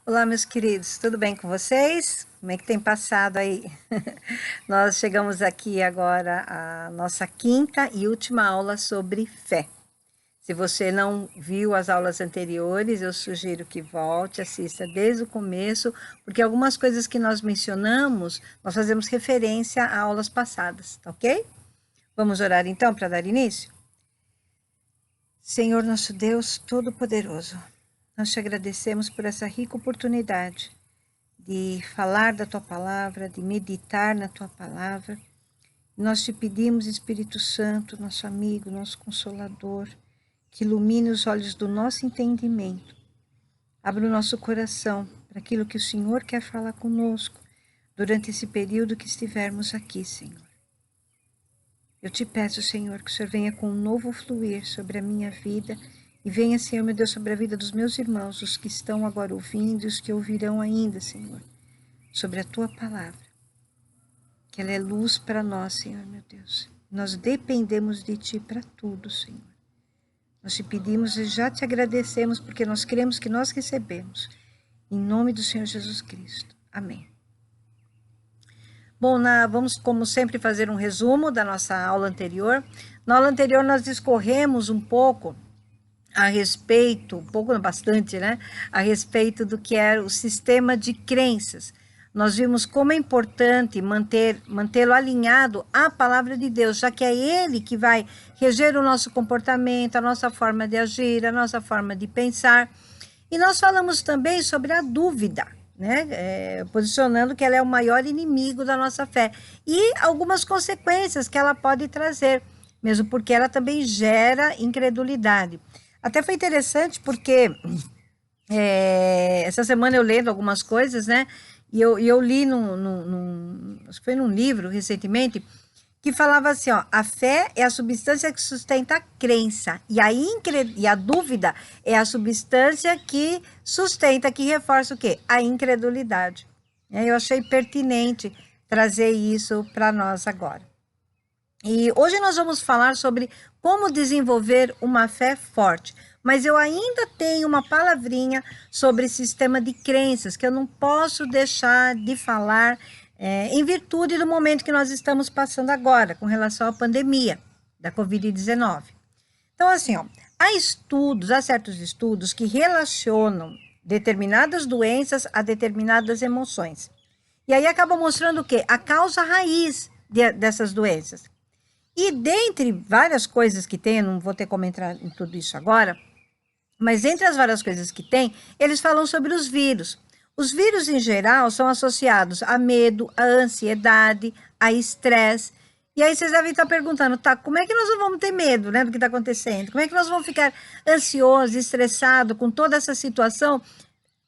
Olá, meus queridos, tudo bem com vocês? Como é que tem passado aí? Nós chegamos aqui agora à nossa quinta e última aula sobre fé. Se você não viu as aulas anteriores, eu sugiro que volte, assista desde o começo, porque algumas coisas que nós mencionamos, nós fazemos referência a aulas passadas, tá ok? Vamos orar então para dar início? Senhor nosso Deus Todo-Poderoso, nós te agradecemos por essa rica oportunidade de falar da tua palavra, de meditar na tua palavra. Nós te pedimos, Espírito Santo, nosso amigo, nosso consolador, que ilumine os olhos do nosso entendimento. Abra o nosso coração para aquilo que o Senhor quer falar conosco durante esse período que estivermos aqui, Senhor. Eu te peço, Senhor, que o Senhor venha com um novo fluir sobre a minha vida e venha, Senhor, meu Deus, sobre a vida dos meus irmãos, os que estão agora ouvindo e os que ouvirão ainda, Senhor, sobre a tua palavra. Que ela é luz para nós, Senhor, meu Deus. Nós dependemos de ti para tudo, Senhor. Nós te pedimos e já te agradecemos porque nós cremos que nós recebemos. Em nome do Senhor Jesus Cristo. Amém. Bom, vamos, como sempre, fazer um resumo da nossa aula anterior. Na aula anterior, nós discorremos um pouco a respeito, bastante, né? A respeito do que era o sistema de crenças. Nós vimos como é importante mantê-lo alinhado à palavra de Deus, já que é Ele que vai reger o nosso comportamento, a nossa forma de agir, a nossa forma de pensar. E nós falamos também sobre a dúvida, né? Posicionando que ela é o maior inimigo da nossa fé. E algumas consequências que ela pode trazer, mesmo porque ela também gera incredulidade. Até foi interessante porque essa semana eu lendo algumas coisas, né? E eu li acho que foi num livro recentemente, que falava assim, ó, a fé é a substância que sustenta a crença, e a dúvida é a substância que sustenta, que reforça o quê? A incredulidade. Eu achei pertinente trazer isso para nós agora. E hoje nós vamos falar sobre como desenvolver uma fé forte. Mas eu ainda tenho uma palavrinha sobre sistema de crenças, que eu não posso deixar de falar em virtude do momento que nós estamos passando agora, com relação à pandemia da Covid-19. Então, assim, ó, há certos estudos que relacionam determinadas doenças a determinadas emoções. E aí acabam mostrando o quê? A causa raiz dessas doenças. E dentre várias coisas que tem, eu não vou ter como entrar em tudo isso agora, mas entre as várias coisas que tem, eles falam sobre os vírus. Os vírus, em geral, são associados a medo, a ansiedade, a estresse. E aí vocês devem estar perguntando, tá, como é que nós não vamos ter medo, né, do que está acontecendo? Como é que nós vamos ficar ansiosos, estressados com toda essa situação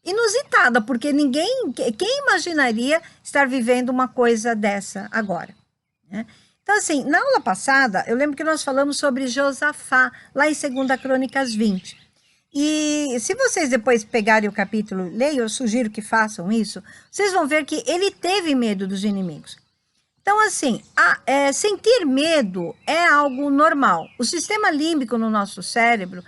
inusitada? Porque quem imaginaria estar vivendo uma coisa dessa agora, né? Então, assim, na aula passada, eu lembro que nós falamos sobre Josafá, lá em 2 Crônicas 20. E se vocês depois pegarem o capítulo e leiam, eu sugiro que façam isso, vocês vão ver que ele teve medo dos inimigos. Então, assim, sentir medo é algo normal. O sistema límbico no nosso cérebro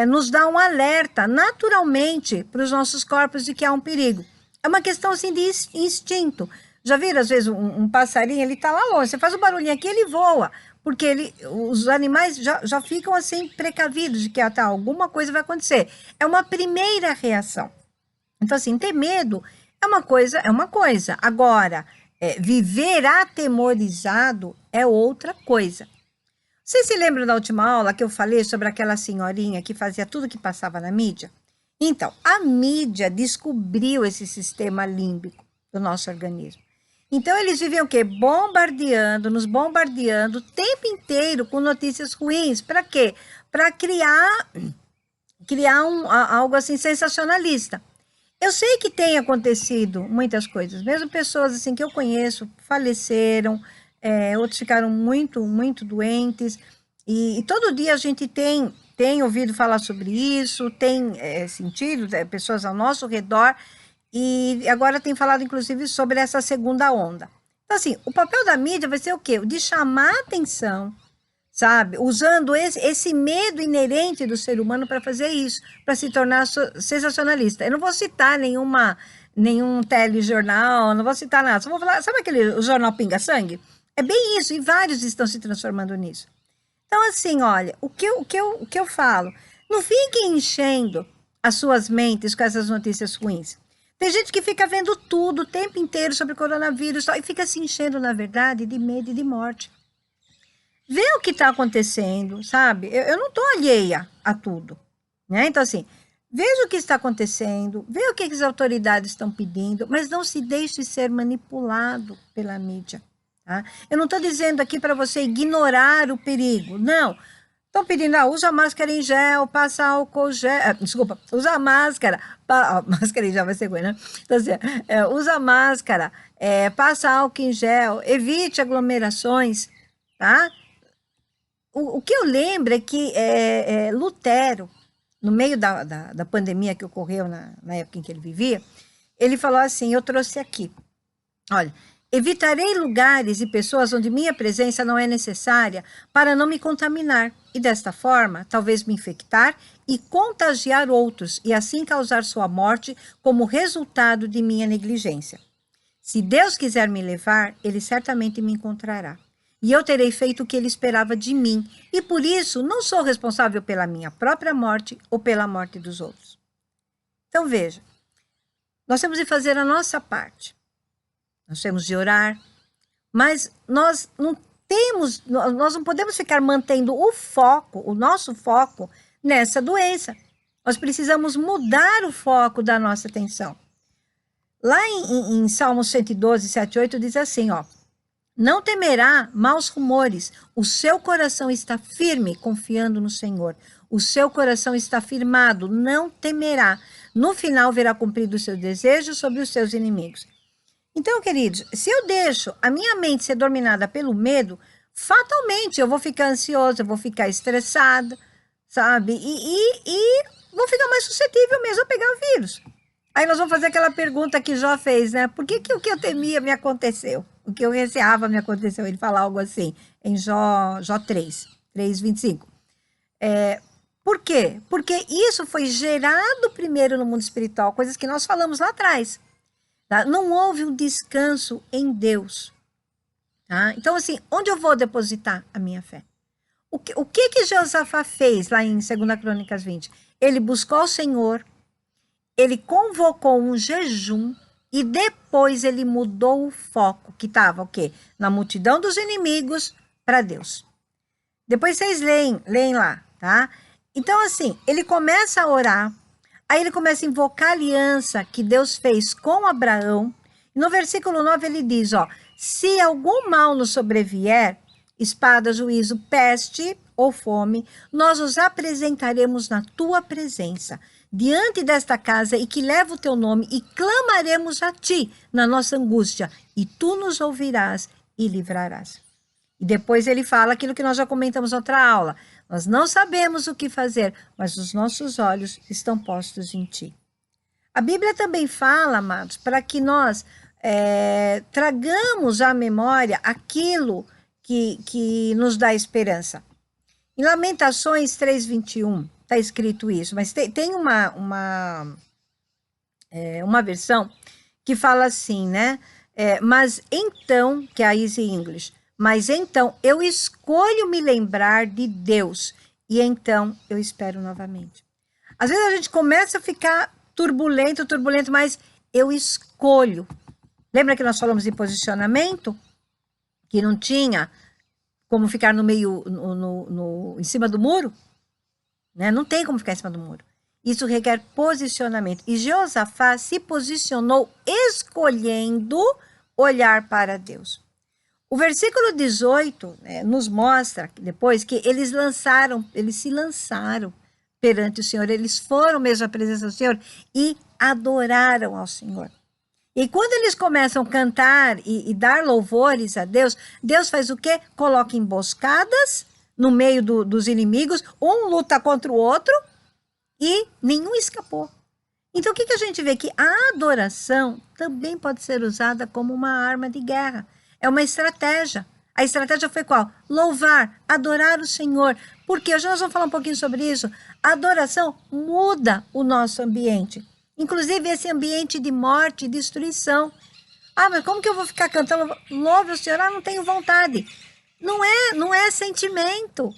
nos dá um alerta naturalmente para os nossos corpos de que há um perigo. É uma questão, assim, de instinto. Já viram, às vezes, um passarinho, ele está lá longe, você faz um barulhinho aqui, ele voa, porque os animais já ficam, assim, precavidos de que alguma coisa vai acontecer. É uma primeira reação. Então, assim, ter medo é uma coisa. Agora, viver atemorizado é outra coisa. Vocês se lembram da última aula que eu falei sobre aquela senhorinha que fazia tudo que passava na mídia? Então, a mídia descobriu esse sistema límbico do nosso organismo. Então, eles viviam o quê? Nos bombardeando o tempo inteiro com notícias ruins. Para quê? Para criar algo assim sensacionalista. Eu sei que tem acontecido muitas coisas, mesmo pessoas assim que eu conheço faleceram, outros ficaram muito, muito doentes, e todo dia a gente tem ouvido falar sobre isso, tem sentido pessoas ao nosso redor. E agora tem falado, inclusive, sobre essa segunda onda. Então, assim, o papel da mídia vai ser o quê? O de chamar a atenção, sabe? Usando esse medo inerente do ser humano para fazer isso, para se tornar sensacionalista. Eu não vou citar nenhum telejornal, não vou citar nada, só vou falar, sabe o jornal Pinga Sangue? É bem isso, e vários estão se transformando nisso. Então, assim, olha, o que eu falo, não fiquem enchendo as suas mentes com essas notícias ruins. Tem gente que fica vendo tudo o tempo inteiro sobre coronavírus e fica se enchendo, na verdade, de medo e de morte. Vê o que está acontecendo, sabe? Eu não estou alheia a tudo, né? Então, assim, veja o que está acontecendo, vê o que as autoridades estão pedindo, mas não se deixe ser manipulado pela mídia, tá? Eu não estou dizendo aqui para você ignorar o perigo, não. Estão pedindo, usa máscara em gel, passa álcool gel, desculpa, usa máscara, máscara em gel vai ser ruim, né? Então, assim, usa máscara, passa álcool em gel, evite aglomerações, tá? O que eu lembro é que Lutero, no meio da pandemia que ocorreu na época em que ele vivia, ele falou assim, eu trouxe aqui, olha, evitarei lugares e pessoas onde minha presença não é necessária para não me contaminar e, desta forma, talvez me infectar e contagiar outros e assim causar sua morte como resultado de minha negligência. Se Deus quiser me levar, ele certamente me encontrará. E eu terei feito o que ele esperava de mim, e por isso não sou responsável pela minha própria morte ou pela morte dos outros. Então veja, nós temos de fazer a nossa parte. Nós temos de orar, mas nós não podemos ficar mantendo o nosso foco nessa doença. Nós precisamos mudar o foco da nossa atenção. Lá em Salmos 112, 7, 8, diz assim, não temerá maus rumores, o seu coração está firme, confiando no Senhor. O seu coração está firmado, não temerá. No final verá cumprido os seus desejos sobre os seus inimigos. Então, queridos, se eu deixo a minha mente ser dominada pelo medo, fatalmente eu vou ficar ansiosa, eu vou ficar estressada, sabe? E vou ficar mais suscetível mesmo a pegar o vírus. Aí nós vamos fazer aquela pergunta que Jó fez, né? Por que o que eu temia me aconteceu? O que eu receava me aconteceu? Ele fala algo assim, em Jó 3, 25. Por quê? Porque isso foi gerado primeiro no mundo espiritual, coisas que nós falamos lá atrás. Tá? Não houve um descanso em Deus. Tá? Então, assim, onde eu vou depositar a minha fé? O que Josafá fez lá em 2 Crônicas 20? Ele buscou o Senhor, ele convocou um jejum e depois ele mudou o foco, que estava o quê? Na multidão dos inimigos para Deus. Depois vocês leem lá, tá? Então, assim, ele começa a orar, aí ele começa a invocar a aliança que Deus fez com Abraão. No versículo 9 ele diz, se algum mal nos sobrevier, espada, juízo, peste ou fome, nós os apresentaremos na tua presença, diante desta casa e que leva o teu nome, e clamaremos a ti na nossa angústia, e tu nos ouvirás e livrarás. E depois ele fala aquilo que nós já comentamos na outra aula. Nós não sabemos o que fazer, mas os nossos olhos estão postos em ti. A Bíblia também fala, amados, para que nós tragamos à memória aquilo que nos dá esperança. Em Lamentações 3:21 está escrito isso, mas tem uma versão que fala assim, né? Mas então, que é a Easy English, mas então eu escolho me lembrar de Deus e então eu espero novamente. Às vezes a gente começa a ficar turbulento, mas eu escolho. Lembra que nós falamos de posicionamento? Que não tinha como ficar no meio, em cima do muro? Né? Não tem como ficar em cima do muro. Isso requer posicionamento. E Josafá se posicionou escolhendo olhar para Deus. O versículo 18 nos mostra depois que eles se lançaram perante o Senhor. Eles foram mesmo à presença do Senhor e adoraram ao Senhor. E quando eles começam a cantar e dar louvores a Deus, Deus faz o quê? Coloca emboscadas no meio dos inimigos, um luta contra o outro e nenhum escapou. Então, o que a gente vê? Que a adoração também pode ser usada como uma arma de guerra. É uma estratégia. A estratégia foi qual? Louvar, adorar o Senhor. Porque hoje nós vamos falar um pouquinho sobre isso. A adoração muda o nosso ambiente. Inclusive esse ambiente de morte e destruição. Ah, mas como que eu vou ficar cantando? Louve o Senhor, não tenho vontade. Não é sentimento.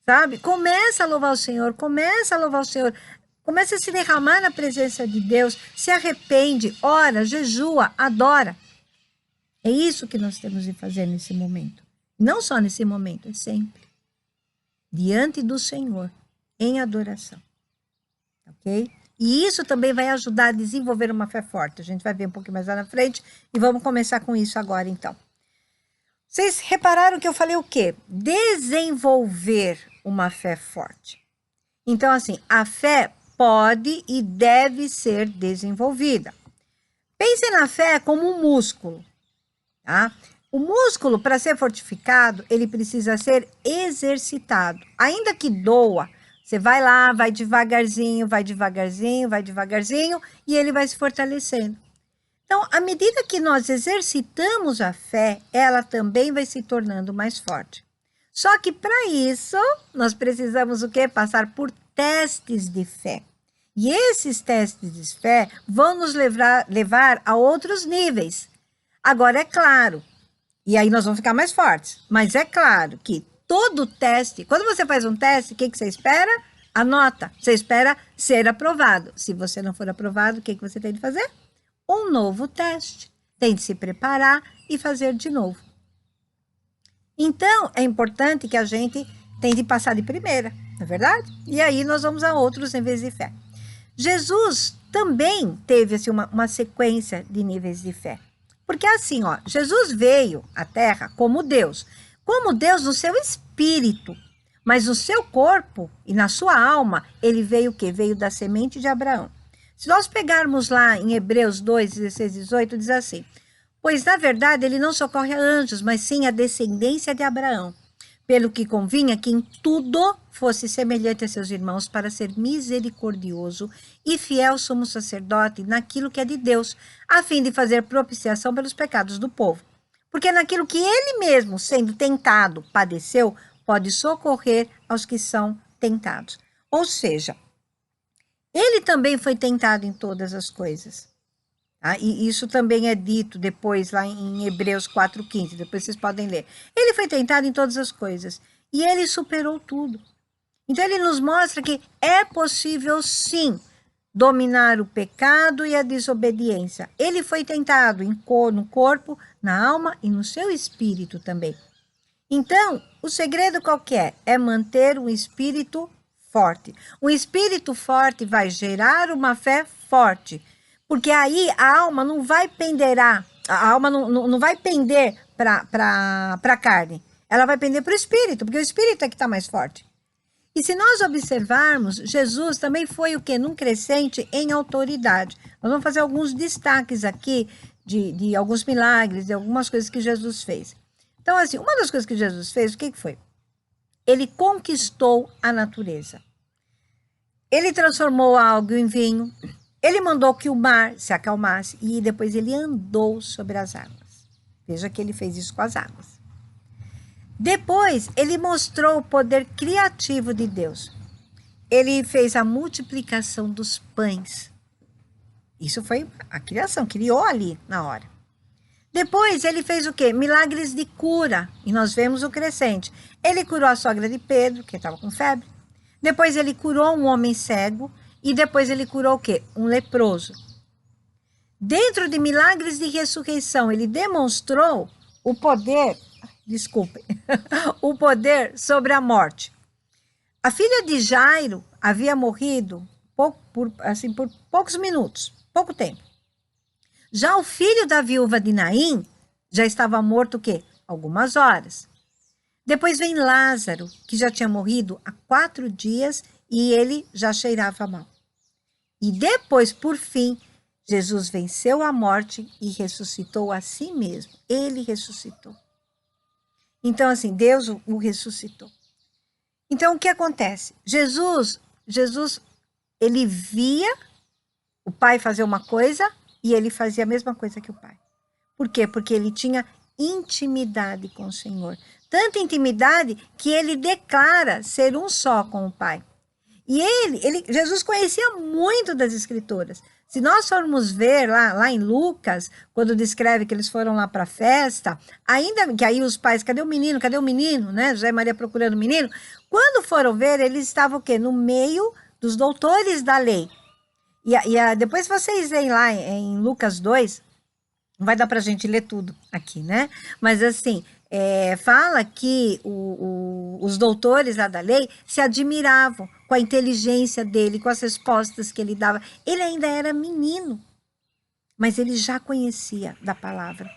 Sabe? Começa a louvar o Senhor, começa a louvar o Senhor. Começa a se derramar na presença de Deus, se arrepende, ora, jejua, adora. É isso que nós temos de fazer nesse momento. Não só nesse momento, é sempre. Diante do Senhor, em adoração. Ok? E isso também vai ajudar a desenvolver uma fé forte. A gente vai ver um pouquinho mais lá na frente e vamos começar com isso agora, então. Vocês repararam que eu falei o quê? Desenvolver uma fé forte. Então, assim, a fé pode e deve ser desenvolvida. Pense na fé como um músculo. Tá? O músculo, para ser fortificado, ele precisa ser exercitado. Ainda que doa, você vai lá, vai devagarzinho, e ele vai se fortalecendo. Então, à medida que nós exercitamos a fé, ela também vai se tornando mais forte. Só que para isso, nós precisamos o quê? Passar por testes de fé. E esses testes de fé vão nos levar a outros níveis. Agora, é claro, e aí nós vamos ficar mais fortes, mas é claro que todo teste, quando você faz um teste, o que você espera? A nota. Você espera ser aprovado. Se você não for aprovado, o que você tem de fazer? Um novo teste. Tem de se preparar e fazer de novo. Então, é importante que a gente tente passar de primeira, não é verdade? E aí nós vamos a outros níveis de fé. Jesus também teve assim, uma sequência de níveis de fé. Porque assim, ó, Jesus veio à Terra como Deus no seu espírito, mas no seu corpo e na sua alma, ele veio o quê? Veio da semente de Abraão. Se nós pegarmos lá em Hebreus 2, 16, 18, diz assim: pois na verdade ele não socorre a anjos, mas sim a descendência de Abraão, pelo que convinha que em tudo fosse semelhante a seus irmãos, para ser misericordioso e fiel sumo sacerdote naquilo que é de Deus, a fim de fazer propiciação pelos pecados do povo. Porque naquilo que ele mesmo, sendo tentado, padeceu, pode socorrer aos que são tentados. Ou seja, ele também foi tentado em todas as coisas. Tá? E isso também é dito depois lá em Hebreus 4,15, depois vocês podem ler. Ele foi tentado em todas as coisas e ele superou tudo. Então ele nos mostra que é possível sim dominar o pecado e a desobediência. Ele foi tentado no corpo, na alma e no seu espírito também. Então, o segredo qual que é? É manter um espírito forte. Um espírito forte vai gerar uma fé forte. Porque aí a alma não vai penderar, a alma não vai pender para a carne. Ela vai pender para o espírito, porque o espírito é que está mais forte. E se nós observarmos, Jesus também foi o quê? Num crescente em autoridade. Nós vamos fazer alguns destaques aqui de alguns milagres, de algumas coisas que Jesus fez. Então, assim, uma das coisas que Jesus fez, o que foi? Ele conquistou a natureza. Ele transformou algo em vinho. Ele mandou que o mar se acalmasse e depois ele andou sobre as águas. Veja que ele fez isso com as águas. Depois, ele mostrou o poder criativo de Deus. Ele fez a multiplicação dos pães. Isso foi a criação, criou ali na hora. Depois, ele fez o quê? Milagres de cura. E nós vemos o crescente. Ele curou a sogra de Pedro, que estava com febre. Depois, ele curou um homem cego. E depois, ele curou o quê? Um leproso. Dentro de milagres de ressurreição, ele demonstrou o poder... Desculpem, o poder sobre a morte. A filha de Jairo havia morrido por poucos minutos, pouco tempo. Já o filho da viúva de Naim já estava morto o quê? Algumas horas. Depois vem Lázaro, que já tinha morrido há 4 dias e ele já cheirava mal. E depois, por fim, Jesus venceu a morte e ressuscitou a si mesmo. Ele ressuscitou. Então, assim, Deus o ressuscitou. Então, o que acontece? Jesus, ele via o pai fazer uma coisa e ele fazia a mesma coisa que o pai. Por quê? Porque ele tinha intimidade com o Senhor. Tanta intimidade que ele declara ser um só com o Pai. E Jesus conhecia muito das Escrituras. Se nós formos ver lá em Lucas, quando descreve que eles foram lá para a festa, ainda que aí os pais, cadê o menino? Cadê o menino? Né? José e Maria procurando o menino. Quando foram ver, eles estavam o quê? No meio dos doutores da lei. Depois vocês veem lá em Lucas 2, não vai dar para a gente ler tudo aqui, né? Mas assim, fala que os doutores lá da lei se admiravam com a inteligência dele, com as respostas que ele dava. Ele ainda era menino, mas ele já conhecia da palavra.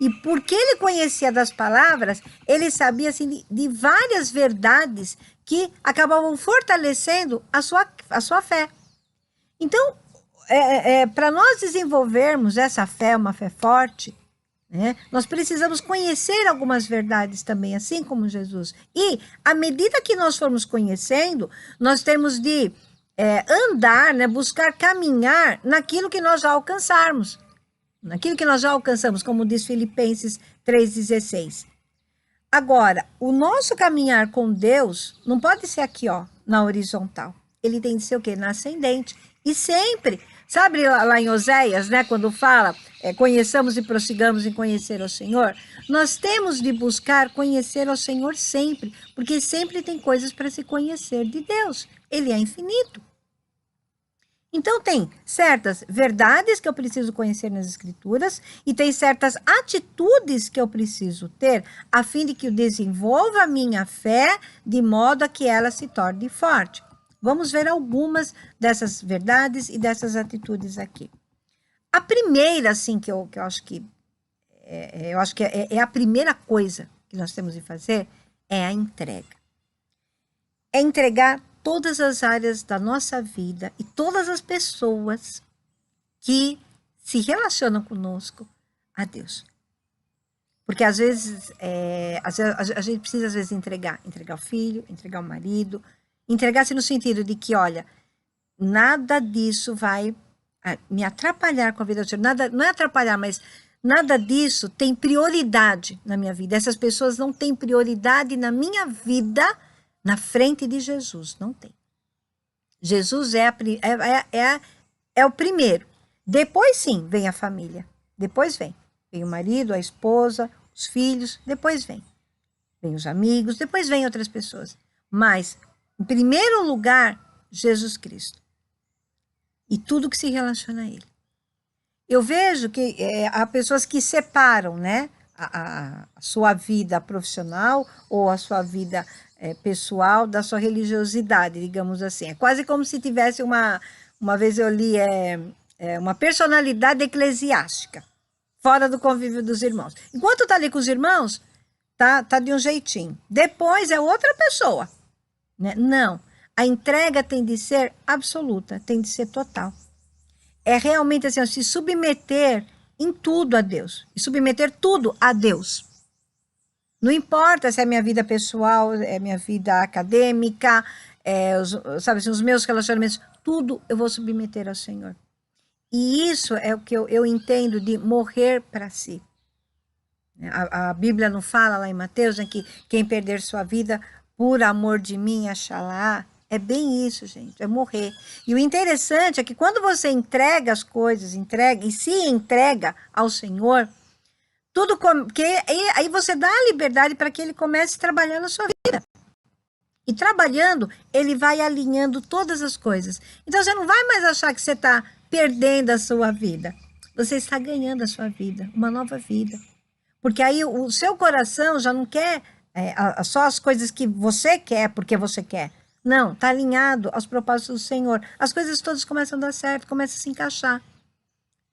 E porque ele conhecia das palavras, ele sabia assim, de várias verdades que acabavam fortalecendo a sua fé. Então, para nós desenvolvermos essa fé, uma fé forte, né, nós precisamos conhecer algumas verdades também, assim como Jesus. E, à medida que nós formos conhecendo, nós temos de andar, né, buscar caminhar naquilo que nós já alcançarmos. Naquilo que nós já alcançamos, como diz Filipenses 3,16. Agora, o nosso caminhar com Deus não pode ser aqui, ó, na horizontal. Ele tem de ser o quê? Na ascendente. E sempre, sabe lá em Oséias, né, quando fala, conheçamos e prossigamos em conhecer ao Senhor, nós temos de buscar conhecer ao Senhor sempre, porque sempre tem coisas para se conhecer de Deus. Ele é infinito. Então tem certas verdades que eu preciso conhecer nas Escrituras e tem certas atitudes que eu preciso ter a fim de que eu desenvolva a minha fé de modo a que ela se torne forte. Vamos ver algumas dessas verdades e dessas atitudes aqui. A primeira, assim, que eu acho que é a primeira coisa que nós temos de fazer é a entrega. É entregar todas as áreas da nossa vida e todas as pessoas que se relacionam conosco a Deus. Porque às vezes a gente precisa às vezes entregar o filho, entregar o marido, entregar-se no sentido de que, olha, nada disso vai me atrapalhar com a vida do Senhor. Nada, não é atrapalhar, mas nada disso tem prioridade na minha vida. Essas pessoas não têm prioridade na minha vida na frente de Jesus. Não tem. Jesus é o primeiro. Depois sim, vem a família. Depois vem o marido, a esposa, os filhos. Depois vem os amigos. Depois vem outras pessoas. Mas, em primeiro lugar, Jesus Cristo. E tudo que se relaciona a Ele. Eu vejo que há pessoas que separam, né, a sua vida profissional ou a sua vida pessoal da sua religiosidade, digamos assim. É quase como se tivesse uma vez eu li, uma personalidade eclesiástica, fora do convívio dos irmãos. Enquanto está ali com os irmãos, tá de um jeitinho. Depois é outra pessoa. Né? Não. A entrega tem de ser absoluta, tem de ser total. É realmente assim, se submeter em tudo a Deus. E submeter tudo a Deus. Não importa se é minha vida pessoal, é minha vida acadêmica, sabe assim, os meus relacionamentos, tudo eu vou submeter ao Senhor. E isso é o que eu entendo de morrer para si. A Bíblia não fala lá em Mateus, né, que quem perder sua vida por amor de mim achará. É bem isso, gente, é morrer. E o interessante é que quando você entrega as coisas, e se entrega ao Senhor, aí você dá a liberdade para que Ele comece a trabalhar na sua vida. E trabalhando, Ele vai alinhando todas as coisas. Então você não vai mais achar que você está perdendo a sua vida. Você está ganhando a sua vida, uma nova vida. Porque aí o seu coração já não quer só as coisas que você quer porque você quer. Não, está alinhado aos propósitos do Senhor. As coisas todas começam a dar certo, começam a se encaixar.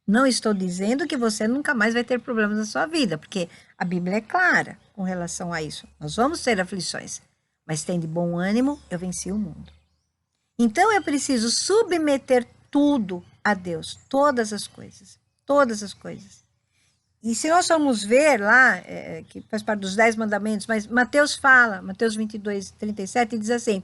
Não estou dizendo que você nunca mais vai ter problemas na sua vida, porque a Bíblia é clara com relação a isso. Nós vamos ter aflições, mas tem de bom ânimo, eu venci o mundo. Então eu preciso submeter tudo a Deus, todas as coisas, todas as coisas. E se nós formos ver lá, que faz parte dos 10 mandamentos, mas Mateus 22, 37, diz assim: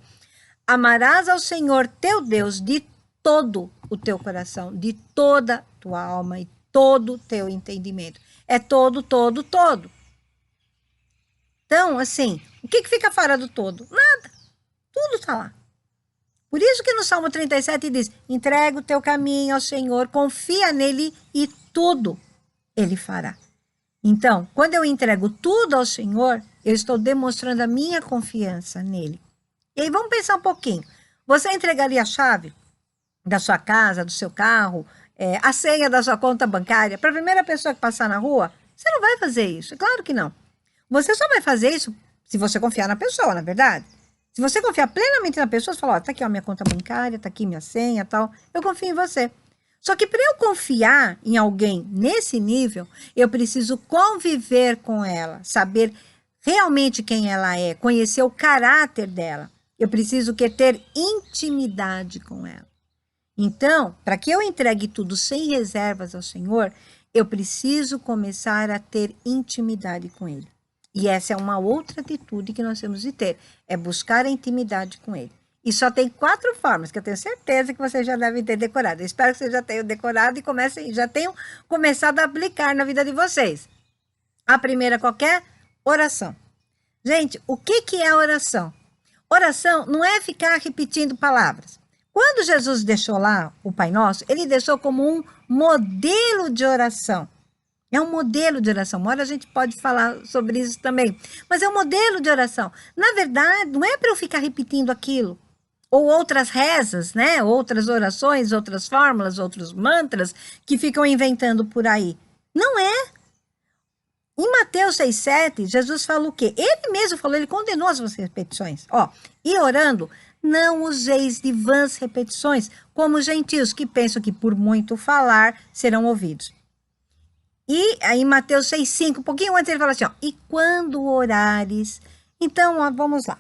amarás ao Senhor teu Deus de todo o teu coração, de toda a tua alma e todo o teu entendimento. É todo, todo, todo. Então, assim, o que fica fora do todo? Nada. Tudo está lá. Por isso que no Salmo 37 diz, entrega o teu caminho ao Senhor, confia nele e tudo ele fará. Então, quando eu entrego tudo ao Senhor, eu estou demonstrando a minha confiança nele. E aí vamos pensar um pouquinho. Você entregaria a chave da sua casa, do seu carro, a senha da sua conta bancária para a primeira pessoa que passar na rua? Você não vai fazer isso, é claro que não. Você só vai fazer isso se você confiar na pessoa, na verdade. Se você confiar plenamente na pessoa, você fala, ó, tá aqui a minha conta bancária, tá aqui minha senha, tal, eu confio em você. Só que para eu confiar em alguém nesse nível, eu preciso conviver com ela, saber realmente quem ela é, conhecer o caráter dela. Eu preciso ter intimidade com ela. Então, para que eu entregue tudo sem reservas ao Senhor, eu preciso começar a ter intimidade com Ele. E essa é uma outra atitude que nós temos de ter, é buscar a intimidade com Ele. E só tem 4 formas, que eu tenho certeza que vocês já devem ter decorado. Eu espero que vocês já tenham decorado e já tenham começado a aplicar na vida de vocês. A primeira qualquer? Oração. Gente, o que é oração? Oração não é ficar repetindo palavras. Quando Jesus deixou lá o Pai Nosso, ele deixou como um modelo de oração. É um modelo de oração. Uma hora a gente pode falar sobre isso também. Mas é um modelo de oração. Na verdade, não é para eu ficar repetindo aquilo. Ou outras rezas, né? Outras orações, outras fórmulas, outros mantras que ficam inventando por aí. Não é. Em Mateus 6,7, Jesus fala o quê? Ele mesmo falou, ele condenou as repetições. Ó, e orando, não useis de vãs repetições, como os gentios que pensam que por muito falar serão ouvidos. E aí em Mateus 6,5, um pouquinho antes ele fala assim, ó, e quando orares... Então, ó, vamos lá.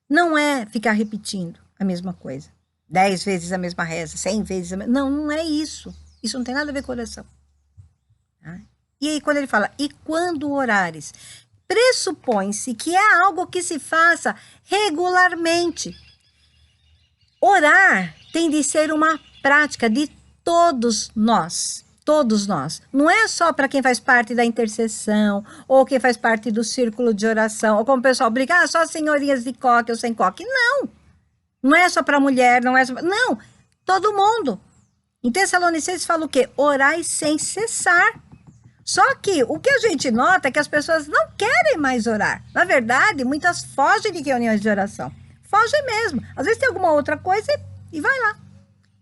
Não é ficar repetindo a mesma coisa. 10 vezes a mesma reza, 100 vezes a mesma... Não, não é isso. Isso não tem nada a ver com oração. Tá? E aí quando ele fala, e quando orares, pressupõe-se que é algo que se faça regularmente. Orar tem de ser uma prática de todos nós. Todos nós. Não é só para quem faz parte da intercessão, ou quem faz parte do círculo de oração, ou como o pessoal brinca, só senhorinhas de coque ou sem coque. Não. Não é só para mulher, não é só... Não, todo mundo. Em Tessalonicenses fala o quê? Orai sem cessar. Só que o que a gente nota é que as pessoas não querem mais orar. Na verdade, muitas fogem de reuniões de oração. Fogem mesmo. Às vezes tem alguma outra coisa e vai lá.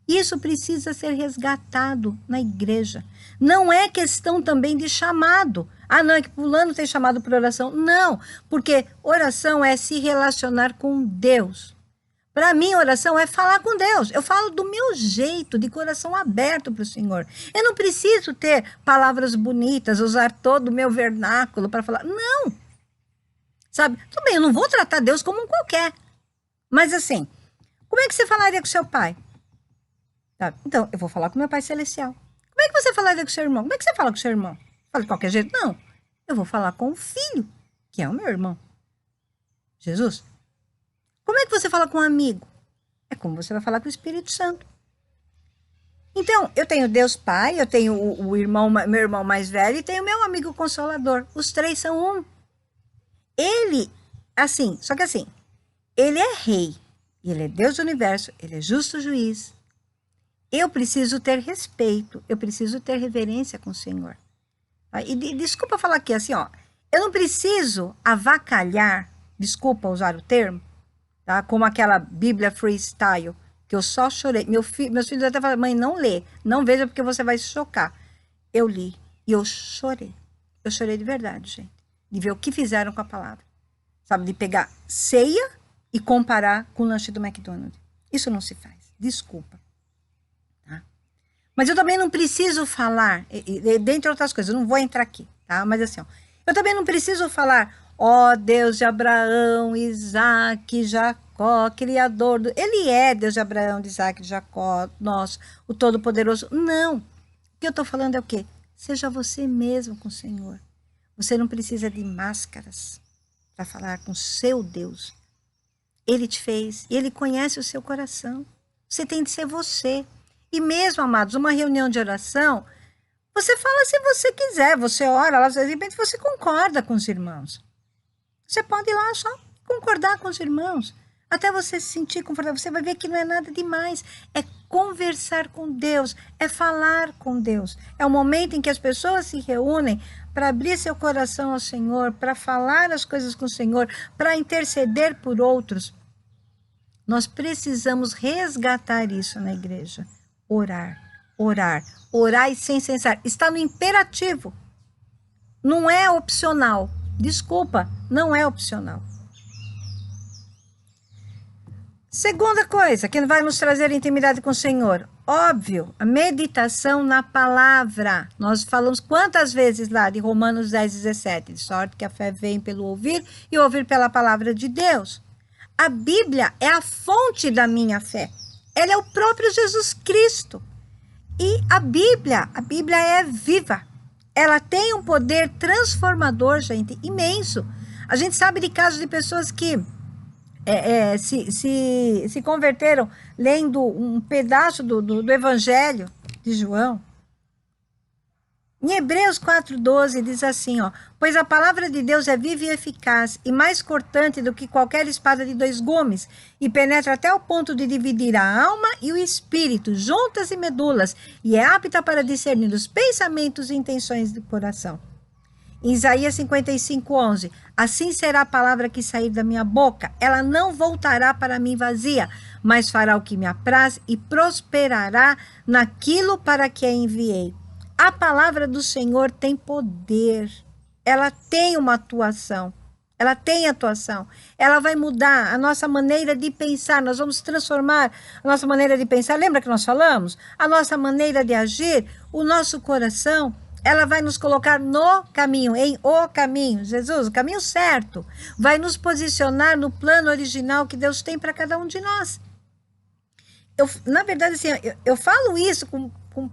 Isso precisa ser resgatado na igreja. Não é questão também de chamado. Ah, não, é que fulano tem chamado para oração. Não, porque oração é se relacionar com Deus. Para mim, oração é falar com Deus. Eu falo do meu jeito, de coração aberto para o Senhor. Eu não preciso ter palavras bonitas, usar todo o meu vernáculo para falar. Não. Sabe? Tudo bem, eu não vou tratar Deus como um qualquer. Mas assim, como é que você falaria com seu pai? Tá? Então, eu vou falar com meu Pai Celestial. Como é que você falaria com seu irmão? Como é que você fala com seu irmão? Fala de qualquer jeito? Não. Eu vou falar com o filho, que é o meu irmão. Jesus. Como é que você fala com um amigo? É como você vai falar com o Espírito Santo. Então, eu tenho Deus Pai, eu tenho o irmão, meu irmão mais velho e tenho meu amigo Consolador. Os 3 são um. Ele, assim, só que assim, ele é rei, ele é Deus do universo, ele é justo juiz. Eu preciso ter respeito, eu preciso ter reverência com o Senhor. E desculpa falar aqui, assim, ó, eu não preciso avacalhar, desculpa usar o termo, tá? Como aquela Bíblia freestyle, que eu só chorei. Meus filhos até falam, mãe, não lê, não veja porque você vai se chocar. Eu li e eu chorei. Eu chorei de verdade, gente. De ver o que fizeram com a palavra. Sabe, de pegar ceia e comparar com o lanche do McDonald's. Isso não se faz, desculpa. Tá? Mas eu também não preciso falar, dentre outras coisas, eu não vou entrar aqui, tá? Mas assim, ó, eu também não preciso falar, ó Deus de Abraão, Isaac, Jacó, Criador do... Ele é Deus de Abraão, de Isaac, de Jacó, nosso, o Todo-Poderoso. Não. O que eu estou falando é o quê? Seja você mesmo com o Senhor. Você não precisa de máscaras para falar com o seu Deus. Ele te fez, e Ele conhece o seu coração. Você tem de ser você. E mesmo, amados, uma reunião de oração, Você fala se você quiser, você ora lá, de repente você concorda com os irmãos. Você pode ir lá só concordar com os irmãos. Até você se sentir confortável, você vai ver que não é nada demais. É conversar com Deus, é falar com Deus. É o momento em que as pessoas se reúnem para abrir seu coração ao Senhor, para falar as coisas com o Senhor, para interceder por outros. Nós precisamos resgatar isso na igreja. Orar, orar, orar e sem cessar. Está no imperativo. Não é opcional. Desculpa, não é opcional. Segunda coisa que vai nos trazer intimidade com o Senhor. Óbvio, a meditação na palavra. Nós falamos quantas vezes lá de Romanos 10:17. De sorte que a fé vem pelo ouvir e ouvir pela palavra de Deus. A Bíblia é a fonte da minha fé. Ela é o próprio Jesus Cristo. E a Bíblia é viva. Ela tem um poder transformador, gente, imenso. A gente sabe de casos de pessoas que se converteram lendo um pedaço do Evangelho de João. Em Hebreus 4:12 diz assim, ó, pois a palavra de Deus é viva e eficaz e mais cortante do que qualquer espada de 2 gumes e penetra até o ponto de dividir a alma e o espírito, juntas e medulas, e é apta para discernir os pensamentos e intenções do coração. Em Isaías 55:11, assim será a palavra que sair da minha boca, ela não voltará para mim vazia, mas fará o que me apraz e prosperará naquilo para que a enviei. A palavra do Senhor tem poder, ela tem uma atuação, ela tem atuação, ela vai mudar a nossa maneira de pensar, nós vamos transformar a nossa maneira de pensar, lembra que nós falamos? A nossa maneira de agir, o nosso coração, ela vai nos colocar no caminho, em o caminho, Jesus, o caminho certo, vai nos posicionar no plano original que Deus tem para cada um de nós. Na verdade, assim, eu falo isso com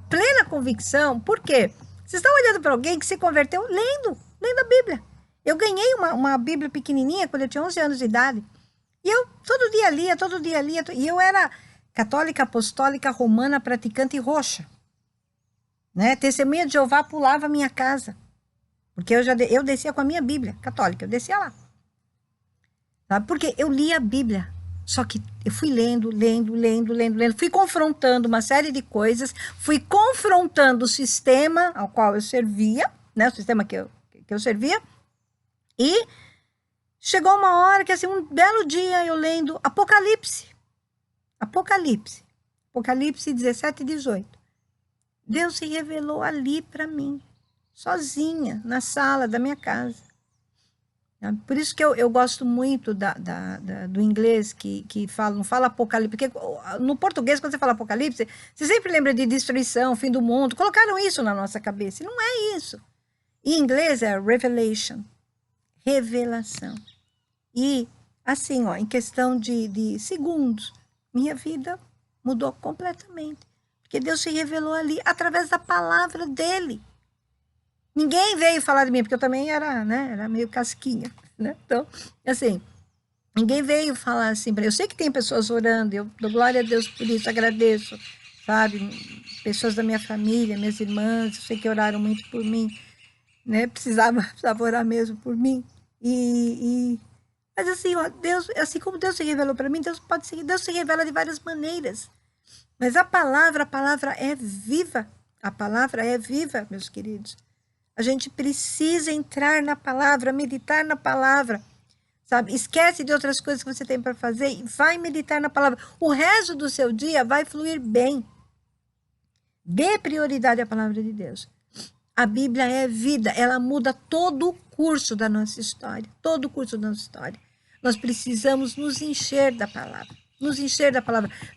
plena convicção, porque vocês estão olhando para alguém que se converteu lendo a Bíblia. Eu ganhei uma Bíblia pequenininha quando eu tinha 11 anos de idade, e eu todo dia lia, e eu era católica, apostólica, romana, praticante e roxa. Né? Testemunha de Jeová pulava a minha casa, porque eu descia com a minha Bíblia católica, eu descia lá. Sabe? Porque eu lia a Bíblia. Só que eu fui lendo, fui confrontando uma série de coisas, fui confrontando o sistema ao qual eu servia, né, o sistema que eu servia, e chegou uma hora que, assim, um belo dia eu lendo Apocalipse 17:18. Deus se revelou ali para mim, sozinha, na sala da minha casa. Por isso que eu gosto muito do inglês que não fala apocalipse, porque no português, quando você fala apocalipse, você sempre lembra de destruição, fim do mundo, colocaram isso na nossa cabeça, e não é isso. Em inglês é revelation, revelação. E assim, ó, em questão de segundos, minha vida mudou completamente, porque Deus se revelou ali através da palavra dele. Ninguém veio falar de mim, porque eu também era meio casquinha, né? Então, assim, ninguém veio falar assim para eu. Sei que tem pessoas orando, eu dou glória a Deus por isso, agradeço, sabe? Pessoas da minha família, minhas irmãs, eu sei que oraram muito por mim, né? Precisava orar mesmo por mim. Mas assim, ó, Deus, assim como Deus se revelou para mim, Deus se revela de várias maneiras. Mas a palavra é viva. A palavra é viva, meus queridos. A gente precisa entrar na palavra, meditar na palavra, sabe? Esquece de outras coisas que você tem para fazer e vai meditar na palavra. O resto do seu dia vai fluir bem. Dê prioridade à palavra de Deus. A Bíblia é vida, ela muda todo o curso da nossa história, todo o curso da nossa história. Nós precisamos nos encher da palavra,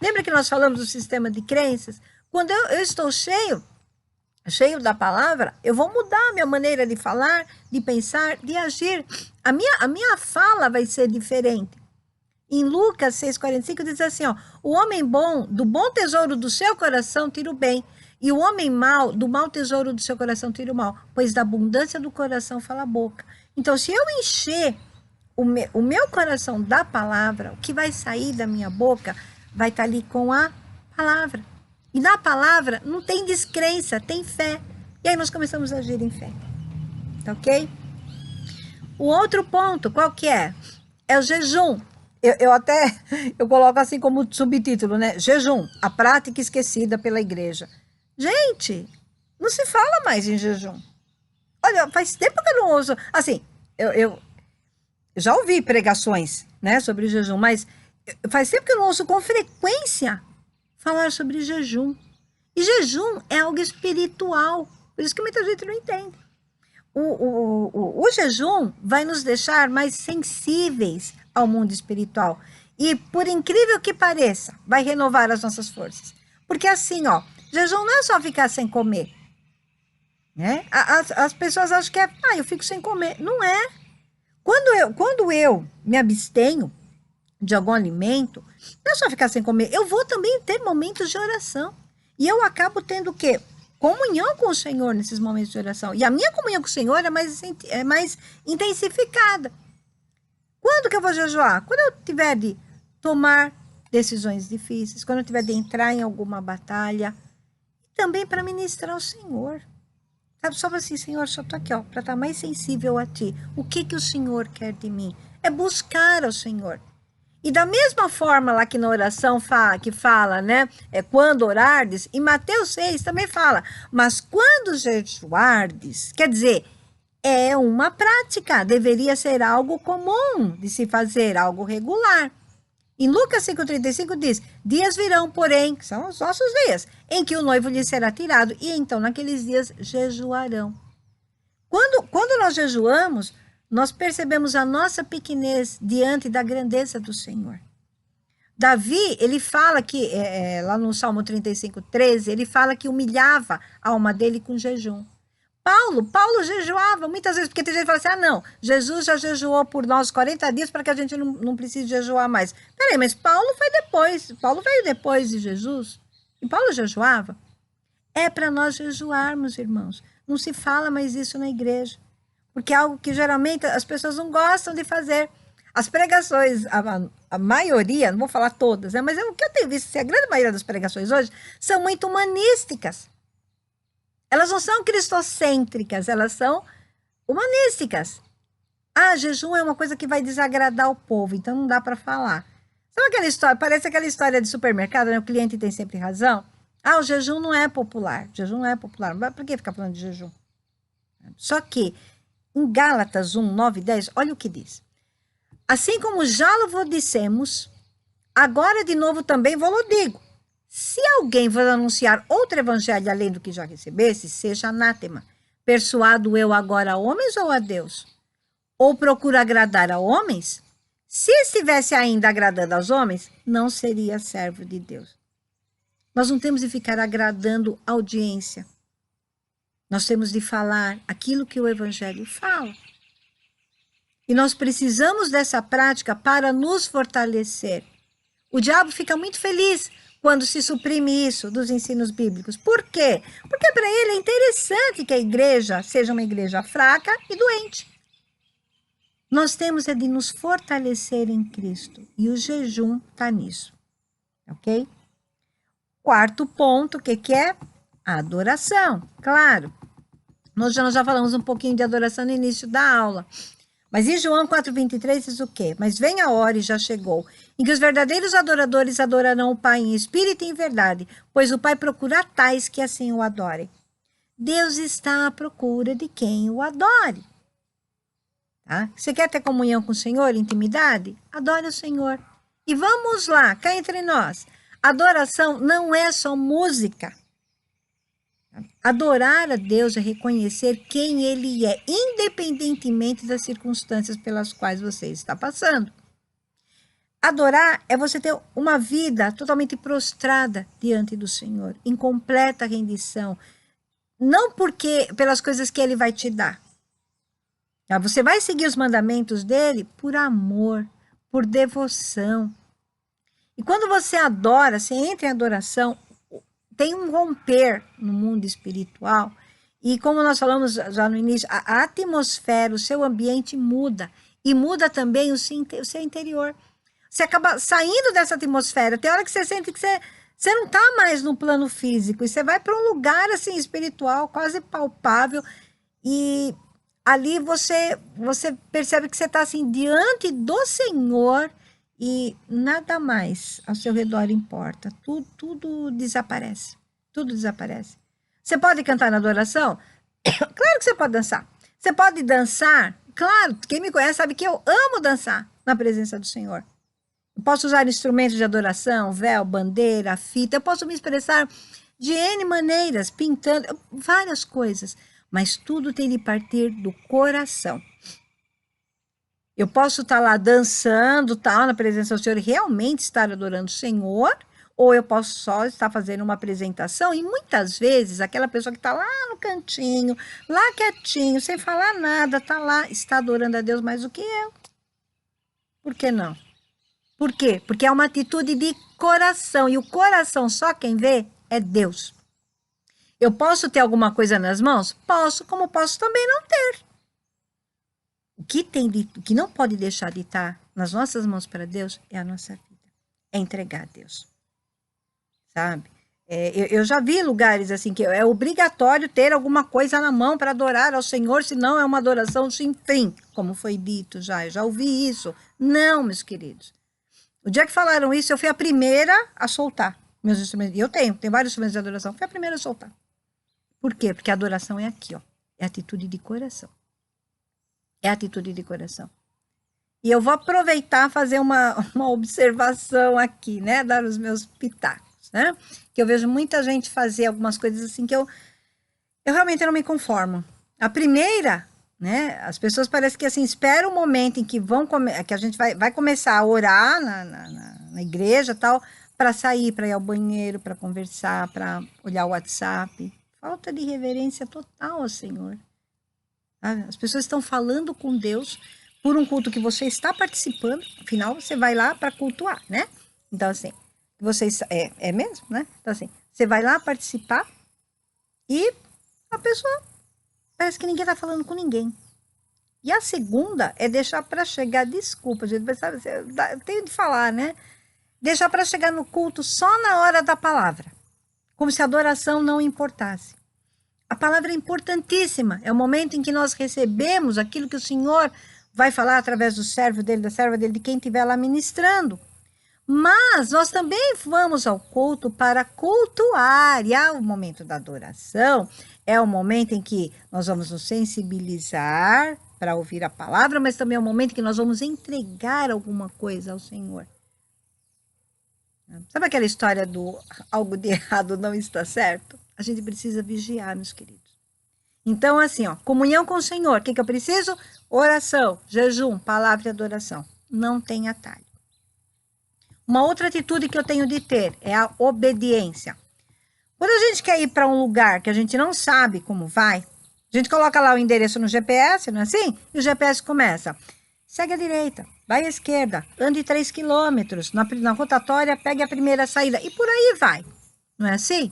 Lembra que nós falamos do sistema de crenças? Quando eu estou cheio da palavra, eu vou mudar a minha maneira de falar, de pensar, de agir. A minha fala vai ser diferente. Em Lucas 6,45 diz assim, ó, o homem bom, do bom tesouro do seu coração, tira o bem. E o homem mau, do mau tesouro do seu coração, tira o mal. Pois da abundância do coração fala a boca. Então, se eu encher o meu coração da palavra, o que vai sair da minha boca vai estar ali com a palavra. E na palavra não tem descrença, tem fé. E aí nós começamos a agir em fé. Tá ok? O outro ponto, qual que é? É o jejum. Eu coloco assim como subtítulo, né? Jejum, a prática esquecida pela igreja. Gente, não se fala mais em jejum. Olha, faz tempo que eu não ouço. Assim, eu já ouvi pregações, né, sobre jejum, mas faz tempo que eu não ouço com frequência falar sobre jejum. E jejum é algo espiritual. Por isso que muita gente não entende. O jejum vai nos deixar mais sensíveis ao mundo espiritual. E, por incrível que pareça, vai renovar as nossas forças. Porque assim, ó, jejum não é só ficar sem comer. Né? As pessoas acham que é, eu fico sem comer. Não é. Quando eu me abstenho de algum alimento, não é só ficar sem comer. Eu vou também ter momentos de oração. E eu acabo tendo o quê? Comunhão com o Senhor nesses momentos de oração. E a minha comunhão com o Senhor é mais intensificada. Quando que eu vou jejuar? Quando eu tiver de tomar decisões difíceis, quando eu tiver de entrar em alguma batalha. Também para ministrar ao Senhor. Sabe, só assim, Senhor, só estou aqui, ó, para estar mais sensível a Ti. O que o Senhor quer de mim? É buscar ao Senhor. E da mesma forma lá que na oração fala, né? Quando orardes, em Mateus 6 também fala, mas quando jejuardes, quer dizer, é uma prática, deveria ser algo comum de se fazer, algo regular. Em Lucas 5,35 diz, dias virão, porém, que são os nossos dias, em que o noivo lhe será tirado, e então naqueles dias jejuarão. Quando nós jejuamos, nós percebemos a nossa pequenez diante da grandeza do Senhor. Davi, ele fala que, lá no Salmo 35,13, ele fala que humilhava a alma dele com jejum. Paulo jejuava muitas vezes, porque tem gente que fala assim, não, Jesus já jejuou por nós 40 dias para que a gente não precise jejuar mais. Peraí, mas Paulo veio depois de Jesus, e Paulo jejuava. É para nós jejuarmos, irmãos. Não se fala mais isso na igreja, porque é algo que geralmente as pessoas não gostam de fazer. As pregações, a maioria, não vou falar todas, né, mas o que eu tenho visto, a grande maioria das pregações hoje são muito humanísticas. Elas não são cristocêntricas, elas são humanísticas. Jejum é uma coisa que vai desagradar o povo, então não dá para falar. Sabe aquela história, parece aquela história de supermercado, né? O cliente tem sempre razão. O jejum não é popular, jejum não é popular, mas por que ficar falando de jejum? Só que, em Gálatas 1, 9 e 10, olha o que diz. Assim como já vos dissemos, agora de novo também vos digo. Se alguém vos anunciar outro evangelho além do que já recebesse, seja anátema. Persuado eu agora a homens ou a Deus? Ou procuro agradar a homens? Se estivesse ainda agradando aos homens, não seria servo de Deus. Nós não temos de ficar agradando a audiência. Nós temos de falar aquilo que o evangelho fala. E nós precisamos dessa prática para nos fortalecer. O diabo fica muito feliz quando se suprime isso dos ensinos bíblicos. Por quê? Porque para ele é interessante que a igreja seja uma igreja fraca e doente. Nós temos de nos fortalecer em Cristo. E o jejum está nisso. Ok? Quarto ponto, o que é? A adoração. Claro. Nós já falamos um pouquinho de adoração no início da aula. Mas em João 4,23 diz o quê? Mas vem a hora e já chegou, em que os verdadeiros adoradores adorarão o Pai em espírito e em verdade, pois o Pai procura tais que assim o adorem. Deus está à procura de quem o adore. Tá? Você quer ter comunhão com o Senhor, intimidade? Adore o Senhor. E vamos lá, cá entre nós. Adoração não é só música. Adorar a Deus é reconhecer quem Ele é, independentemente das circunstâncias pelas quais você está passando. Adorar é você ter uma vida totalmente prostrada diante do Senhor, em completa rendição. Não pelas coisas que Ele vai te dar. Você vai seguir os mandamentos dEle por amor, por devoção. E quando você adora, você entra em adoração, tem um romper no mundo espiritual. E como nós falamos já no início, a atmosfera, o seu ambiente muda. E muda também o seu interior. Você acaba saindo dessa atmosfera. Tem hora que você sente que você Você não está mais no plano físico, e você vai para um lugar assim espiritual, quase palpável, e ali você percebe que você está assim diante do Senhor e nada mais ao seu redor importa. Tudo desaparece. Tudo desaparece. Você pode cantar na adoração? Claro que você pode dançar. Você pode dançar? Claro, quem me conhece sabe que eu amo dançar na presença do Senhor. Eu posso usar instrumentos de adoração, véu, bandeira, fita. Eu posso me expressar de N maneiras, pintando, várias coisas. Mas tudo tem de partir do coração. Eu posso estar lá dançando, tal, na presença do Senhor, e realmente estar adorando o Senhor, ou eu posso só estar fazendo uma apresentação, e muitas vezes aquela pessoa que está lá no cantinho, lá quietinho, sem falar nada, está lá, está adorando a Deus mais do que eu. Por que não? Por quê? Porque é uma atitude de coração, e o coração só quem vê é Deus. Eu posso ter alguma coisa nas mãos? Posso, como posso também não ter. O que não pode deixar de estar nas nossas mãos para Deus é a nossa vida. É entregar a Deus. Sabe? Eu já vi lugares assim que é obrigatório ter alguma coisa na mão para adorar ao Senhor, senão é uma adoração sem fim, como foi dito já. Eu já ouvi isso. Não, meus queridos. O dia que falaram isso, eu fui a primeira a soltar meus instrumentos. E eu tenho vários instrumentos de adoração. Fui a primeira a soltar. Por quê? Porque a adoração é aqui, ó. É atitude de coração. É atitude de coração. E eu vou aproveitar fazer uma observação aqui, né? Dar os meus pitacos, né? Que eu vejo muita gente fazer algumas coisas assim que eu realmente não me conformo. A primeira, né? As pessoas parecem que assim, esperam o momento em que que a gente vai começar a orar na igreja e tal, para sair, para ir ao banheiro, para conversar, para olhar o WhatsApp. Falta de reverência total ao Senhor. As pessoas estão falando com Deus por um culto que você está participando, afinal você vai lá para cultuar, né? Então assim, é mesmo, né? Então assim, você vai lá participar e a pessoa parece que ninguém está falando com ninguém. E a segunda é deixar para chegar, desculpa, gente, mas sabe, eu tenho de falar, né? Deixar para chegar no culto só na hora da palavra, como se a adoração não importasse. A palavra é importantíssima, é o momento em que nós recebemos aquilo que o Senhor vai falar através do servo dele, da serva dele, de quem estiver lá ministrando. Mas nós também vamos ao culto para cultuar, e o momento da adoração é o momento em que nós vamos nos sensibilizar para ouvir a palavra, mas também é o momento em que nós vamos entregar alguma coisa ao Senhor. Sabe aquela história do algo de errado não está certo? A gente precisa vigiar, meus queridos. Então, assim, ó, comunhão com o Senhor. O que eu preciso? Oração, jejum, palavra e adoração. Não tem atalho. Uma outra atitude que eu tenho de ter é a obediência. Quando a gente quer ir para um lugar que a gente não sabe como vai, a gente coloca lá o endereço no GPS, não é assim? E o GPS começa. Segue à direita, vai à esquerda, ande 3 quilômetros, na rotatória pegue a primeira saída e por aí vai. Não é assim?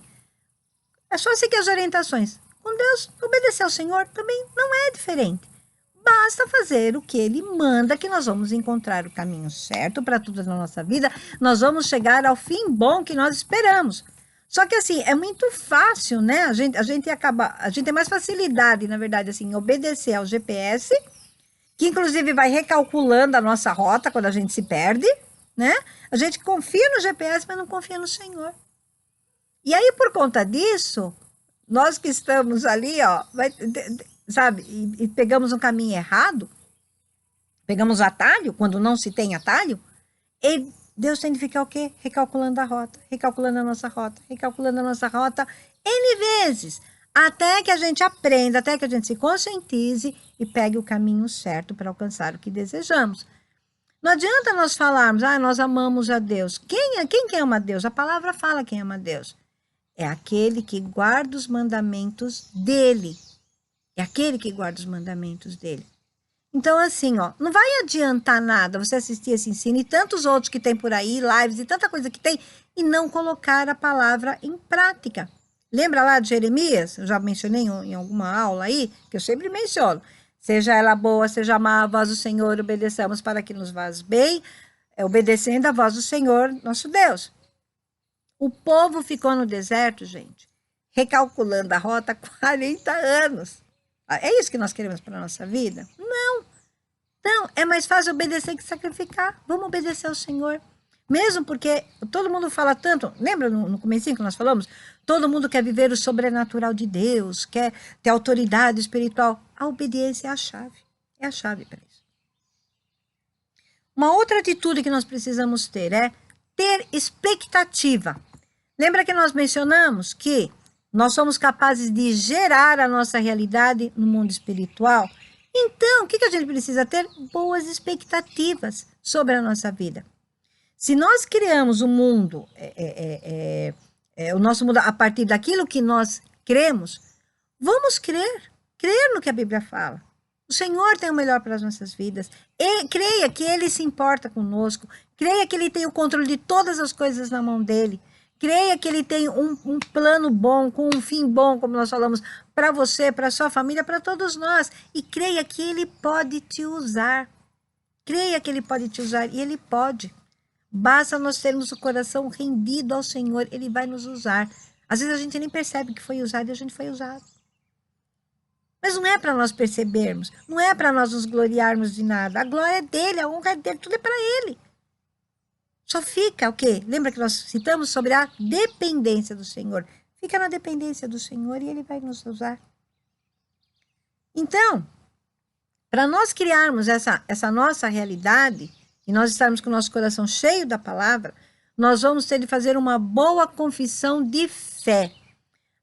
É só seguir as orientações. Com Deus, obedecer ao Senhor também não é diferente. Basta fazer o que Ele manda, que nós vamos encontrar o caminho certo para tudo na nossa vida. Nós vamos chegar ao fim bom que nós esperamos. Só que assim, é muito fácil, né? A gente tem mais facilidade, na verdade, assim, em obedecer ao GPS, que inclusive vai recalculando a nossa rota quando a gente se perde, né? A gente confia no GPS, mas não confia no Senhor. E aí, por conta disso, nós que estamos ali, ó, sabe, e pegamos um caminho errado, pegamos atalho, quando não se tem atalho, e Deus tem de ficar o quê? Recalculando a rota, recalculando a nossa rota, recalculando a nossa rota N vezes, até que a gente aprenda, até que a gente se conscientize e pegue o caminho certo para alcançar o que desejamos. Não adianta nós falarmos, nós amamos a Deus. Quem ama a Deus? A palavra fala quem ama a Deus. É aquele que guarda os mandamentos dele. É aquele que guarda os mandamentos dele. Então, assim, ó, não vai adiantar nada você assistir esse ensino e tantos outros que tem por aí, lives e tanta coisa que tem, e não colocar a palavra em prática. Lembra lá de Jeremias? Eu já mencionei em alguma aula aí, que eu sempre menciono. Seja ela boa, seja má, a voz do Senhor, obedeçamos para que nos vá bem, obedecendo a voz do Senhor, nosso Deus. O povo ficou no deserto, gente, recalculando a rota há 40 anos. É isso que nós queremos para a nossa vida? Não. Não, é mais fácil obedecer que sacrificar. Vamos obedecer ao Senhor. Mesmo porque todo mundo fala tanto, lembra no comecinho que nós falamos? Todo mundo quer viver o sobrenatural de Deus, quer ter autoridade espiritual. A obediência é a chave. É a chave para isso. Uma outra atitude que nós precisamos ter é ter expectativa. Lembra que nós mencionamos que nós somos capazes de gerar a nossa realidade no mundo espiritual? Então, o que a gente precisa ter? Boas expectativas sobre a nossa vida. Se nós criamos um mundo, o nosso mundo a partir daquilo que nós cremos, vamos crer no que a Bíblia fala. O Senhor tem o melhor para as nossas vidas. Creia que Ele se importa conosco. Creia que Ele tem o controle de todas as coisas na mão dEle. Creia que Ele tem um plano bom, com um fim bom, como nós falamos, para você, para a sua família, para todos nós. E creia que Ele pode te usar. Creia que Ele pode te usar, e Ele pode. Basta nós termos o coração rendido ao Senhor, Ele vai nos usar. Às vezes a gente nem percebe que foi usado e a gente foi usado. Mas não é para nós percebermos, não é para nós nos gloriarmos de nada. A glória é dele, a honra é dele, tudo é para ele. Só fica o quê? Lembra que nós citamos sobre a dependência do Senhor. Fica na dependência do Senhor e Ele vai nos usar. Então, para nós criarmos essa nossa realidade e nós estarmos com o nosso coração cheio da palavra, nós vamos ter de fazer uma boa confissão de fé.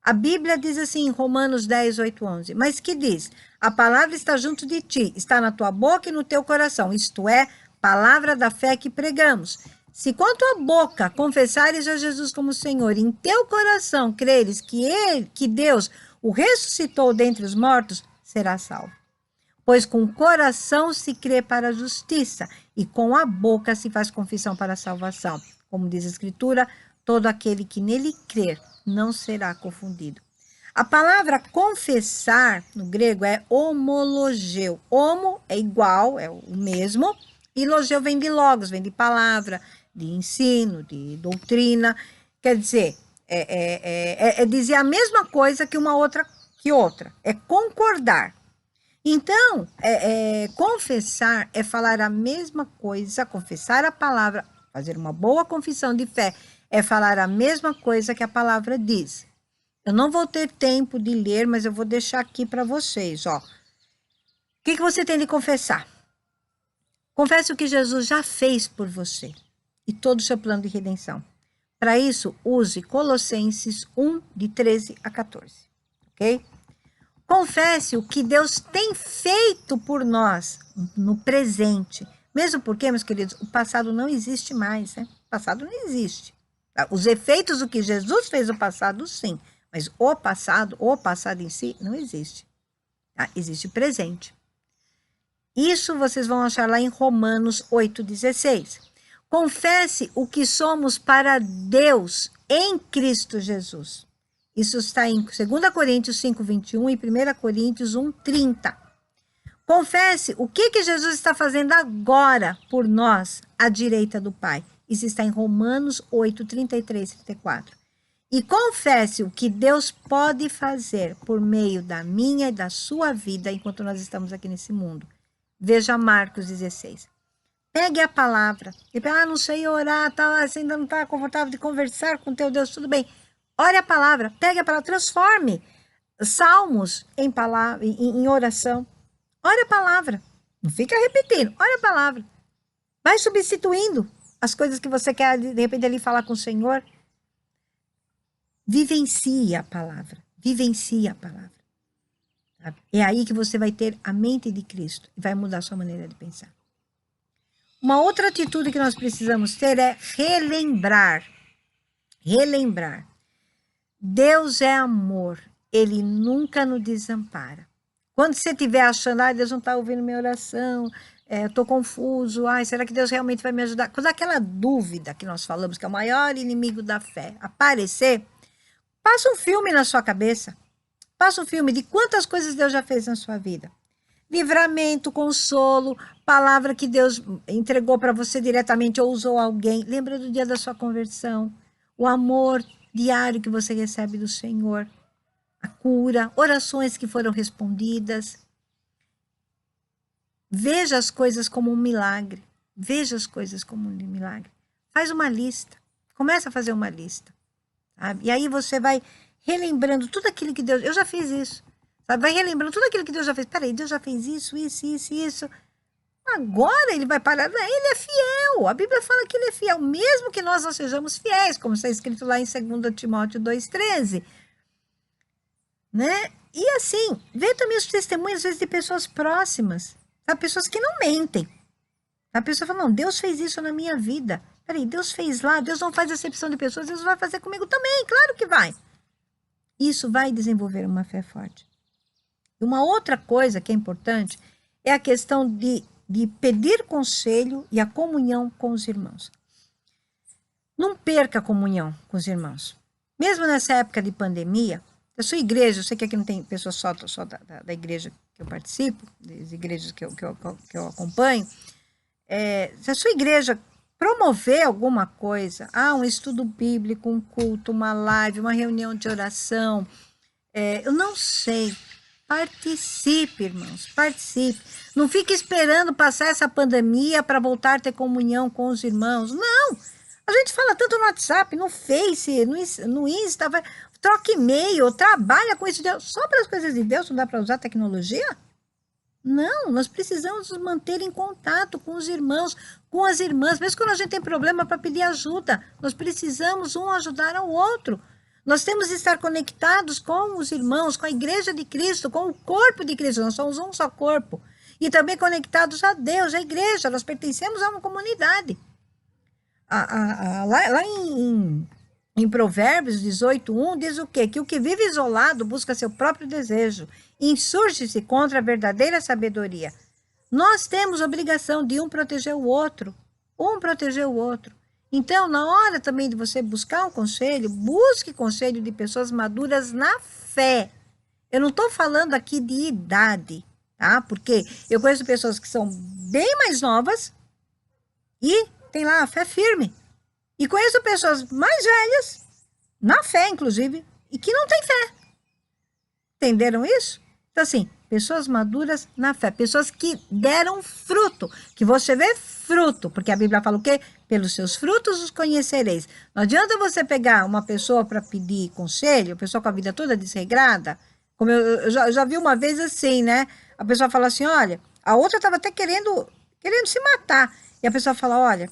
A Bíblia diz assim em Romanos 10, 8, 11, mas que diz, a palavra está junto de ti, está na tua boca e no teu coração, isto é, palavra da fé que pregamos. Se com a tua boca confessares a Jesus como Senhor, e em teu coração creres que Deus o ressuscitou dentre os mortos, serás salvo. Pois com o coração se crê para a justiça, e com a boca se faz confissão para a salvação. Como diz a Escritura, todo aquele que nele crer não será confundido. A palavra confessar, no grego, é homologeu. Homo é igual, é o mesmo, e logeu vem de logos, vem de palavra, de ensino, de doutrina. Quer dizer, é dizer a mesma coisa que uma outra, é concordar. Então, confessar é falar a mesma coisa, confessar a palavra, fazer uma boa confissão de fé, é falar a mesma coisa que a palavra diz. Eu não vou ter tempo de ler, mas eu vou deixar aqui para vocês, ó. O que você tem de confessar? Confesse o que Jesus já fez por você e todo o seu plano de redenção. Para isso, use Colossenses 1, de 13 a 14, ok? Confesse o que Deus tem feito por nós no presente. Mesmo porque, meus queridos, o passado não existe mais, né? O passado não existe. Os efeitos do que Jesus fez no passado, sim. Mas o passado em si, não existe. Tá? Existe presente. Isso vocês vão achar lá em Romanos 8,16. Confesse o que somos para Deus em Cristo Jesus. Isso está em 2 Coríntios 5,21 e 1 Coríntios 1,30. Confesse o que Jesus está fazendo agora por nós, à direita do Pai. Isso está em Romanos 8, 33 e 34. E confesse o que Deus pode fazer por meio da minha e da sua vida enquanto nós estamos aqui nesse mundo. Veja Marcos 16. Pegue a palavra. E não sei orar, você ainda não está confortável de conversar com teu Deus, tudo bem. Ore a palavra, pegue a palavra, transforme salmos em oração. Ore a palavra. Não fica repetindo, ore a palavra. Vai substituindo as coisas que você quer, de repente, ali falar com o Senhor. Vivencie a palavra. Vivencie a palavra. É aí que você vai ter a mente de Cristo e vai mudar a sua maneira de pensar. Uma outra atitude que nós precisamos ter é relembrar. Relembrar. Deus é amor. Ele nunca nos desampara. Quando você estiver achando, Deus não está ouvindo minha oração, eu estou confuso, será que Deus realmente vai me ajudar? Quando aquela dúvida que nós falamos, que é o maior inimigo da fé, aparecer, passa um filme na sua cabeça. Passa um filme de quantas coisas Deus já fez na sua vida. Livramento, consolo, palavra que Deus entregou para você diretamente ou usou alguém. Lembra do dia da sua conversão. o amor diário que você recebe do Senhor, a cura, orações que foram respondidas. Veja as coisas como um milagre. Veja as coisas como um milagre. Faz uma lista. Começa a fazer uma lista. Sabe? E aí você vai relembrando tudo aquilo que Deus... Eu já fiz isso. Sabe? Vai relembrando tudo aquilo que Deus já fez. Peraí, Deus já fez isso, isso, isso, isso. Agora ele vai parar. Ele é fiel. A Bíblia fala que ele é fiel, mesmo que nós não sejamos fiéis, como está escrito lá em 2 Timóteo 2,13. Né? E assim, vê também os testemunhos, às vezes, de pessoas próximas. Tá? Pessoas que não mentem. A pessoa fala, não, Deus fez isso na minha vida. Peraí, Deus fez lá, Deus não faz acepção de pessoas, Deus vai fazer comigo também, claro que vai. Isso vai desenvolver uma fé forte. Uma outra coisa que é importante é a questão de pedir conselho e a comunhão com os irmãos. Não perca a comunhão com os irmãos. Mesmo nessa época de pandemia, a sua igreja, eu sei que aqui não tem pessoas só da igreja que eu participo, das igrejas que eu acompanho, se a sua igreja promover alguma coisa, um estudo bíblico, um culto, uma live, uma reunião de oração, eu não sei, participe, irmãos, participe. Não fique esperando passar essa pandemia para voltar a ter comunhão com os irmãos. Não! A gente fala tanto no WhatsApp, no Face, no Insta, troca e-mail, trabalha com isso. Só para as coisas de Deus não dá para usar tecnologia? Não, nós precisamos nos manter em contato com os irmãos, com as irmãs. Mesmo quando a gente tem problema para pedir ajuda, nós precisamos um ajudar ao outro. Nós temos de estar conectados com os irmãos, com a igreja de Cristo, com o corpo de Cristo. Nós somos um só corpo. E também conectados a Deus, à igreja. Nós pertencemos a uma comunidade. Lá em Provérbios 18:1 diz o quê? Que o que vive isolado busca seu próprio desejo, insurge-se contra a verdadeira sabedoria. Nós temos obrigação de um proteger o outro. Então, na hora também de você buscar um conselho, busque conselho de pessoas maduras na fé. Eu não estou falando aqui de idade, tá? Porque eu conheço pessoas que são bem mais novas e tem lá a fé firme. E conheço pessoas mais velhas, na fé inclusive, e que não têm fé. Entenderam isso? Então assim, pessoas maduras na fé, pessoas que deram fruto, que você vê fruto, porque a Bíblia fala o quê? Pelos seus frutos os conhecereis. Não adianta você pegar uma pessoa para pedir conselho, pessoa com a vida toda desregrada, como eu já vi uma vez assim, né? A pessoa fala assim, olha, a outra estava até querendo se matar, e a pessoa fala, olha,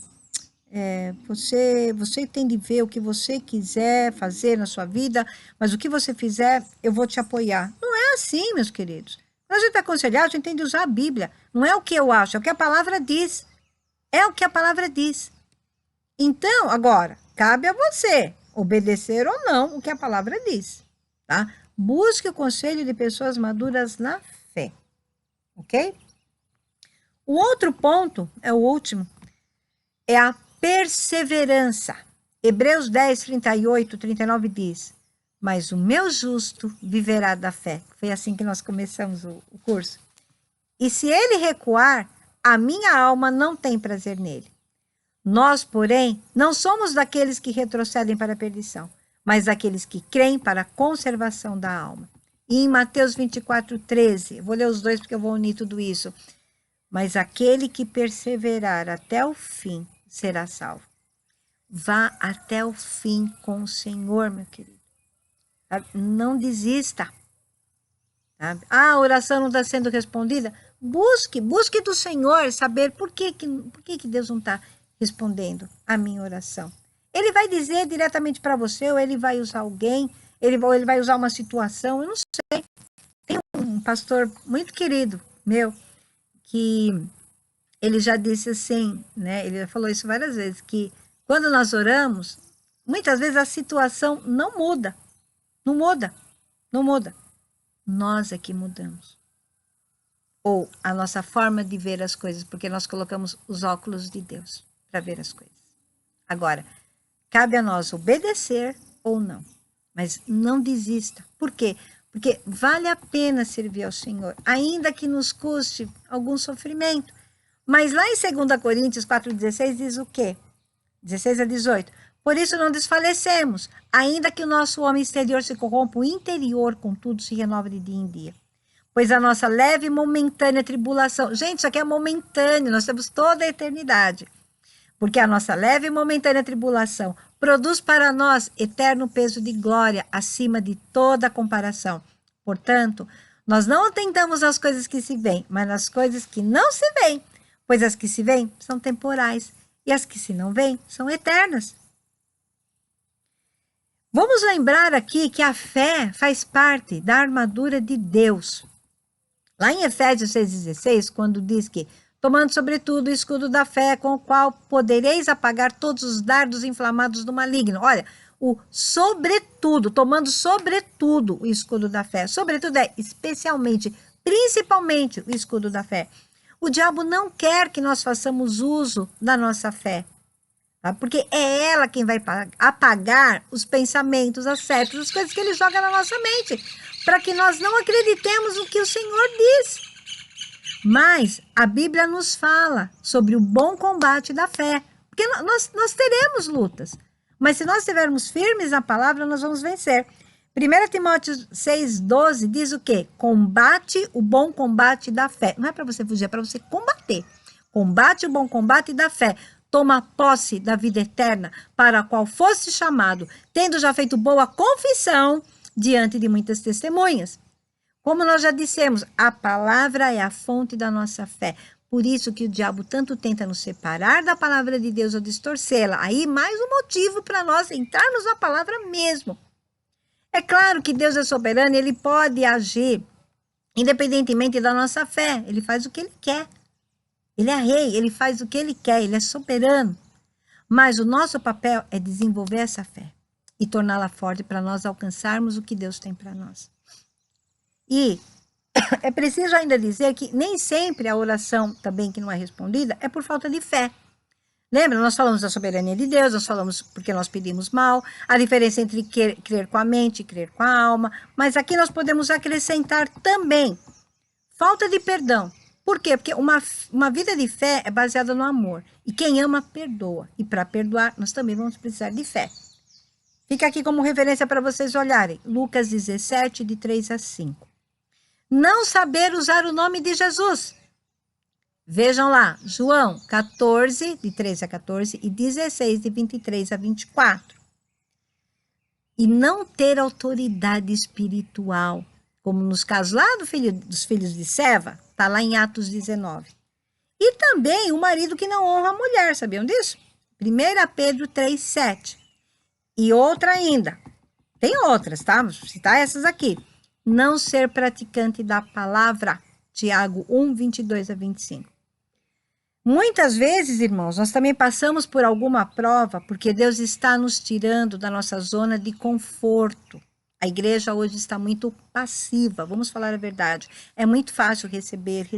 você tem de ver o que você quiser fazer na sua vida, mas o que você fizer, eu vou te apoiar. Não é assim, meus queridos. Quando a gente vai aconselhar, a gente tem de usar a Bíblia. Não é o que eu acho, é o que a palavra diz. É o que a palavra diz. Então, agora, cabe a você obedecer ou não o que a palavra diz, tá? Busque o conselho de pessoas maduras na fé, ok? O outro ponto, é o último, é a perseverança. Hebreus 10, 38, 39 diz, mas o meu justo viverá da fé. Foi assim que nós começamos o curso. E se ele recuar, a minha alma não tem prazer nele. Nós, porém, não somos daqueles que retrocedem para a perdição, mas daqueles que creem para a conservação da alma. E em Mateus 24, 13, vou ler os dois porque eu vou unir tudo isso. Mas aquele que perseverar até o fim será salvo. Vá até o fim com o Senhor, meu querido. Não desista. Sabe? A oração não está sendo respondida? Busque do Senhor saber por que Deus não está respondendo a minha oração. Ele vai dizer diretamente para você, ou ele vai usar alguém, ele vai usar uma situação, eu não sei. Tem um pastor muito querido meu, que ele já disse assim, né? Ele já falou isso várias vezes, que quando nós oramos, muitas vezes a situação não muda. Não muda. Nós é que mudamos. Ou a nossa forma de ver as coisas, porque nós colocamos os óculos de Deus para ver as coisas. Agora, cabe a nós obedecer ou não. Mas não desista. Por quê? Porque vale a pena servir ao Senhor, ainda que nos custe algum sofrimento. Mas lá em 2 Coríntios 4,16 diz o quê? 16 a 18. Por isso não desfalecemos, ainda que o nosso homem exterior se corrompa, o interior, contudo, se renova de dia em dia. Pois a nossa leve e momentânea tribulação... Gente, isso aqui é momentâneo, nós temos toda a eternidade. Porque a nossa leve e momentânea tribulação produz para nós eterno peso de glória acima de toda comparação. Portanto, nós não atentamos às coisas que se veem, mas nas coisas que não se veem, pois as que se veem são temporais e as que se não veem são eternas. Vamos lembrar aqui que a fé faz parte da armadura de Deus. Lá em Efésios 6,16, quando diz que tomando sobretudo o escudo da fé, com o qual podereis apagar todos os dardos inflamados do maligno. Olha, o sobretudo, tomando sobretudo o escudo da fé. Sobretudo é especialmente, principalmente o escudo da fé. O diabo não quer que nós façamos uso da nossa fé, tá? Porque é ela quem vai apagar os pensamentos, as setas, as coisas que ele joga na nossa mente, para que nós não acreditemos no que o Senhor diz. Mas a Bíblia nos fala sobre o bom combate da fé, porque nós teremos lutas, mas se nós estivermos firmes na palavra, nós vamos vencer. 1 Timóteo 6,12 diz o quê? Combate o bom combate da fé. Não é para você fugir, é para você combater. Combate o bom combate da fé. Toma posse da vida eterna, para a qual foste chamado, tendo já feito boa confissão diante de muitas testemunhas. Como nós já dissemos, a palavra é a fonte da nossa fé. Por isso que o diabo tanto tenta nos separar da palavra de Deus ou distorcê-la. Aí mais um motivo para nós entrarmos na palavra mesmo. É claro que Deus é soberano e ele pode agir independentemente da nossa fé. Ele faz o que ele quer. Ele é rei, ele faz o que ele quer, ele é soberano. Mas o nosso papel é desenvolver essa fé e torná-la forte para nós alcançarmos o que Deus tem para nós. E é preciso ainda dizer que nem sempre a oração também que não é respondida é por falta de fé. Lembra? Nós falamos da soberania de Deus, nós falamos porque nós pedimos mal, a diferença entre crer com a mente e crer com a alma, mas aqui nós podemos acrescentar também falta de perdão. Por quê? Porque uma vida de fé é baseada no amor. E quem ama, perdoa. E para perdoar, nós também vamos precisar de fé. Fica aqui como referência para vocês olharem. Lucas 17, de 3 a 5. Não saber usar o nome de Jesus. Vejam lá, João 14, de 13 a 14, e 16, de 23 a 24. E não ter autoridade espiritual, como nos casos lá dos filhos de Seva, está lá em Atos 19. E também o marido que não honra a mulher, sabiam disso? 1 Pedro 3, 7. E outra ainda, tem outras, tá? Vou citar essas aqui. Não ser praticante da palavra, Tiago 1, 22 a 25. Muitas vezes, irmãos, nós também passamos por alguma prova porque Deus está nos tirando da nossa zona de conforto. A igreja hoje está muito passiva, vamos falar a verdade. É muito fácil receber.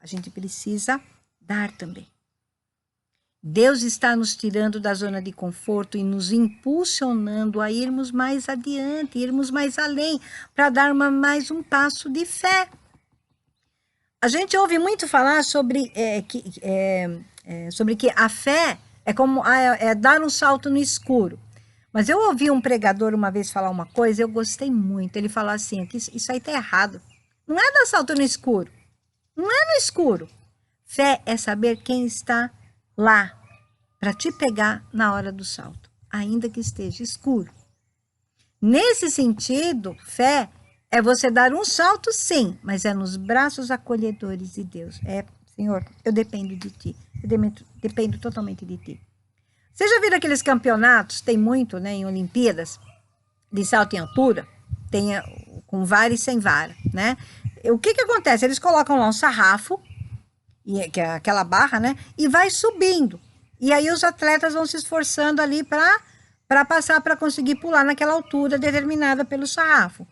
A gente precisa dar também. Deus está nos tirando da zona de conforto e nos impulsionando a irmos mais adiante, irmos mais além, para dar mais um passo de fé. A gente ouve muito falar sobre que a fé é como dar um salto no escuro. Mas eu ouvi um pregador uma vez falar uma coisa, eu gostei muito. Ele falou assim, que isso aí está errado. Não é dar salto no escuro. Não é no escuro. Fé é saber quem está lá para te pegar na hora do salto, ainda que esteja escuro. Nesse sentido, fé é você dar um salto, sim, mas é nos braços acolhedores de Deus. Senhor, eu dependo de ti, eu dependo totalmente de ti. Você já viram aqueles campeonatos, tem muito, né, em Olimpíadas, de salto em altura, tem com vara e sem vara, né? O que acontece? Eles colocam lá um sarrafo, que é aquela barra, né, e vai subindo. E aí os atletas vão se esforçando ali para passar, para conseguir pular naquela altura determinada pelo sarrafo.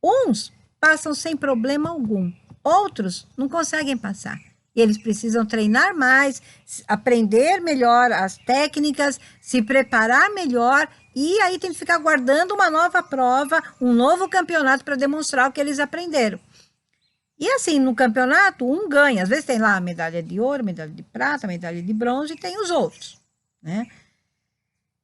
Uns passam sem problema algum, outros não conseguem passar. E eles precisam treinar mais, aprender melhor as técnicas, se preparar melhor, e aí tem que ficar guardando uma nova prova, um novo campeonato para demonstrar o que eles aprenderam. E assim, no campeonato, um ganha. Às vezes tem lá a medalha de ouro, medalha de prata, medalha de bronze, e tem os outros, né?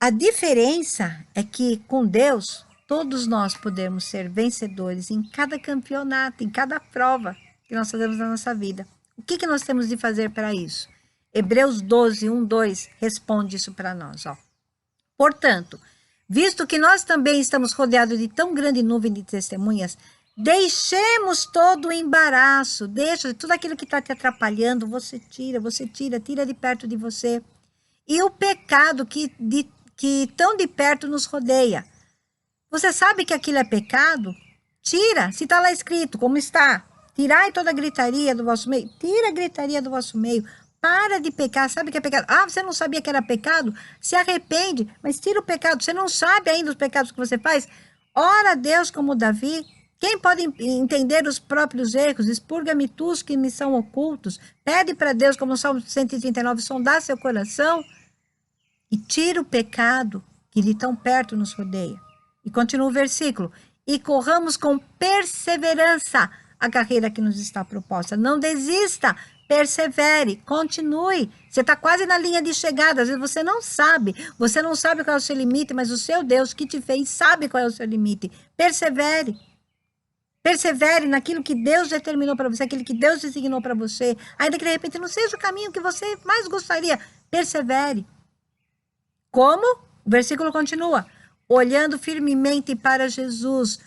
A diferença é que com Deus, todos nós podemos ser vencedores em cada campeonato, em cada prova que nós fazemos na nossa vida. O que nós temos de fazer para isso? Hebreus 12, 1, 2 responde isso para nós. Ó. Portanto, visto que nós também estamos rodeados de tão grande nuvem de testemunhas, deixemos todo o embaraço, deixa tudo aquilo que está te atrapalhando, tira de perto de você. E o pecado que tão de perto nos rodeia. Você sabe que aquilo é pecado? Tira, se está lá escrito, como está. Tirai toda a gritaria do vosso meio. Tira a gritaria do vosso meio. Para de pecar. Sabe que é pecado? Ah, você não sabia que era pecado? Se arrepende, mas tira o pecado. Você não sabe ainda os pecados que você faz? Ora a Deus como Davi. Quem pode entender os próprios erros? Expurga-me tu os que me são ocultos. Pede para Deus, como no Salmo 139, sondar seu coração e tira o pecado que de tão perto nos rodeia. E continua o versículo. E corramos com perseverança a carreira que nos está proposta. Não desista, persevere, continue. Você está quase na linha de chegada. Às vezes você não sabe qual é o seu limite, mas o seu Deus que te fez sabe qual é o seu limite. Persevere. Persevere naquilo que Deus determinou para você, aquilo que Deus designou para você. Ainda que de repente não seja o caminho que você mais gostaria. Persevere. Como? O versículo continua. Olhando firmemente para Jesus.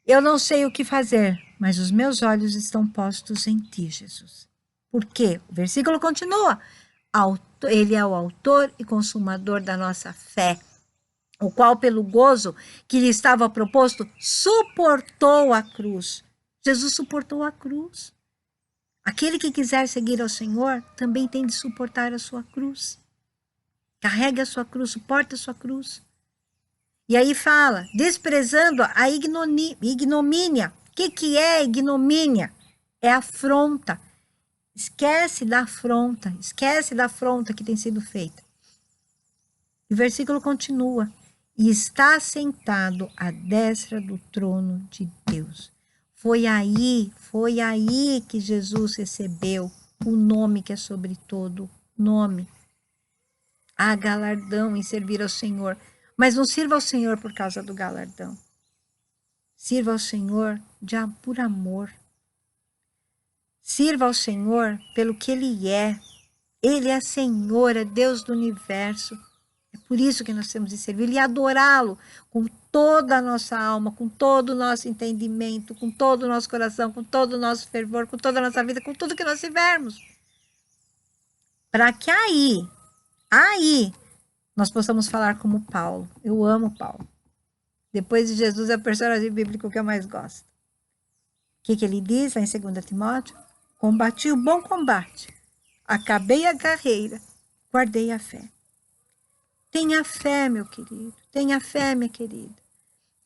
Eu não sei o que fazer, mas os meus olhos estão postos em ti, Jesus. Por quê? O versículo continua. Ele é o autor e consumador da nossa fé, o qual, pelo gozo que lhe estava proposto, suportou a cruz. Jesus suportou a cruz. Aquele que quiser seguir ao Senhor também tem de suportar a sua cruz. Carregue a sua cruz, suporte a sua cruz. E aí fala, desprezando a ignomínia. O que é ignomínia? É afronta. Esquece da afronta que tem sido feita. E o versículo continua. E está sentado à destra do trono de Deus. Foi aí que Jesus recebeu o nome que é sobre todo nome. Há galardão em servir ao Senhor. Mas não sirva ao Senhor por causa do galardão. Sirva ao Senhor por amor. Sirva ao Senhor pelo que Ele é. Ele é Senhor, é Deus do universo. É por isso que nós temos de servir e adorá-lo com toda a nossa alma, com todo o nosso entendimento, com todo o nosso coração, com todo o nosso fervor, com toda a nossa vida, com tudo que nós tivermos. Para que aí, nós possamos falar como Paulo. Eu amo Paulo. Depois de Jesus, é o personagem bíblico que eu mais gosto. O que ele diz lá em 2 Timóteo? Combati o bom combate, acabei a carreira, guardei a fé. Tenha fé, meu querido. Tenha fé, minha querida.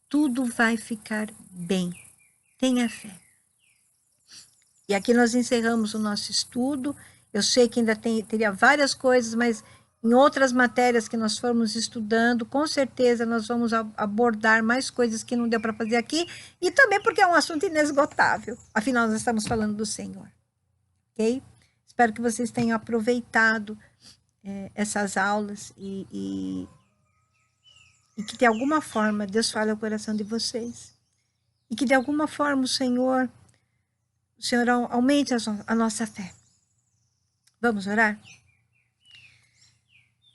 Tudo vai ficar bem. Tenha fé. E aqui nós encerramos o nosso estudo. Eu sei que ainda teria várias coisas, mas em outras matérias que nós formos estudando, com certeza nós vamos abordar mais coisas que não deu para fazer aqui, e também porque é um assunto inesgotável. Afinal, nós estamos falando do Senhor. Ok? Espero que vocês tenham aproveitado essas aulas e que de alguma forma Deus fale ao coração de vocês. E que de alguma forma o Senhor aumente a nossa fé. Vamos orar?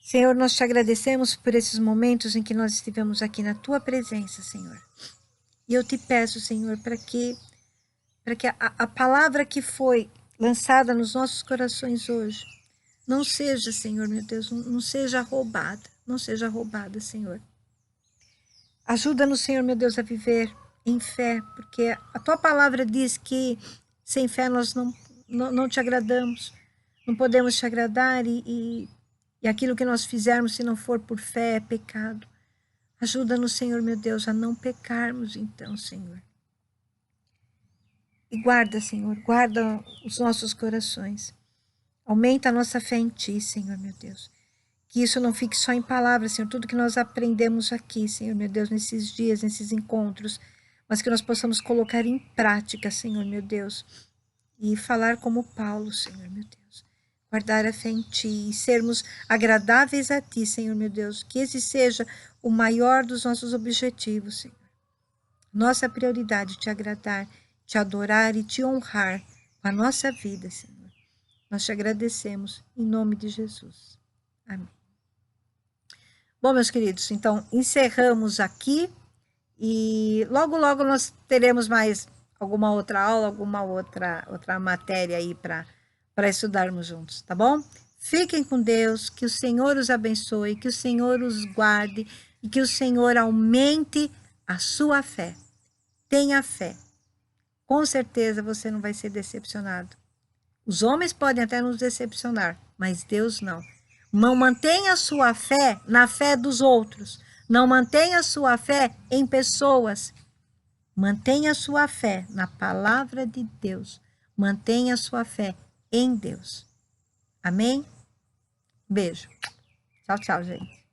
Senhor, nós te agradecemos por esses momentos em que nós estivemos aqui na tua presença, Senhor. E eu te peço, Senhor, para que a palavra que foi lançada nos nossos corações hoje não seja, Senhor, meu Deus, não seja roubada. Não seja roubada, Senhor. Ajuda-nos, Senhor, meu Deus, a viver em fé, porque a tua palavra diz que sem fé nós não te agradamos, não podemos te agradar e aquilo que nós fizermos, se não for por fé, é pecado. Ajuda-nos, Senhor, meu Deus, a não pecarmos então, Senhor. E guarda, Senhor, guarda os nossos corações. Aumenta a nossa fé em Ti, Senhor, meu Deus. Que isso não fique só em palavras, Senhor, tudo que nós aprendemos aqui, Senhor, meu Deus, nesses dias, nesses encontros, mas que nós possamos colocar em prática, Senhor, meu Deus, e falar como Paulo, Senhor, meu Deus, guardar a fé em Ti e sermos agradáveis a Ti, Senhor meu Deus. Que esse seja o maior dos nossos objetivos, Senhor. Nossa prioridade, Te agradar, Te adorar e Te honrar com a nossa vida, Senhor. Nós Te agradecemos em nome de Jesus. Amém. Bom, meus queridos, então encerramos aqui e logo, logo nós teremos mais alguma outra aula, alguma outra matéria aí para estudarmos juntos, tá bom? Fiquem com Deus, que o Senhor os abençoe, que o Senhor os guarde e que o Senhor aumente a sua fé. Tenha fé. Com certeza você não vai ser decepcionado. Os homens podem até nos decepcionar, mas Deus não. Não mantenha a sua fé na fé dos outros. Não mantenha a sua fé em pessoas. Mantenha a sua fé na palavra de Deus. Mantenha a sua fé em Deus. Amém? Beijo. Tchau, tchau, gente.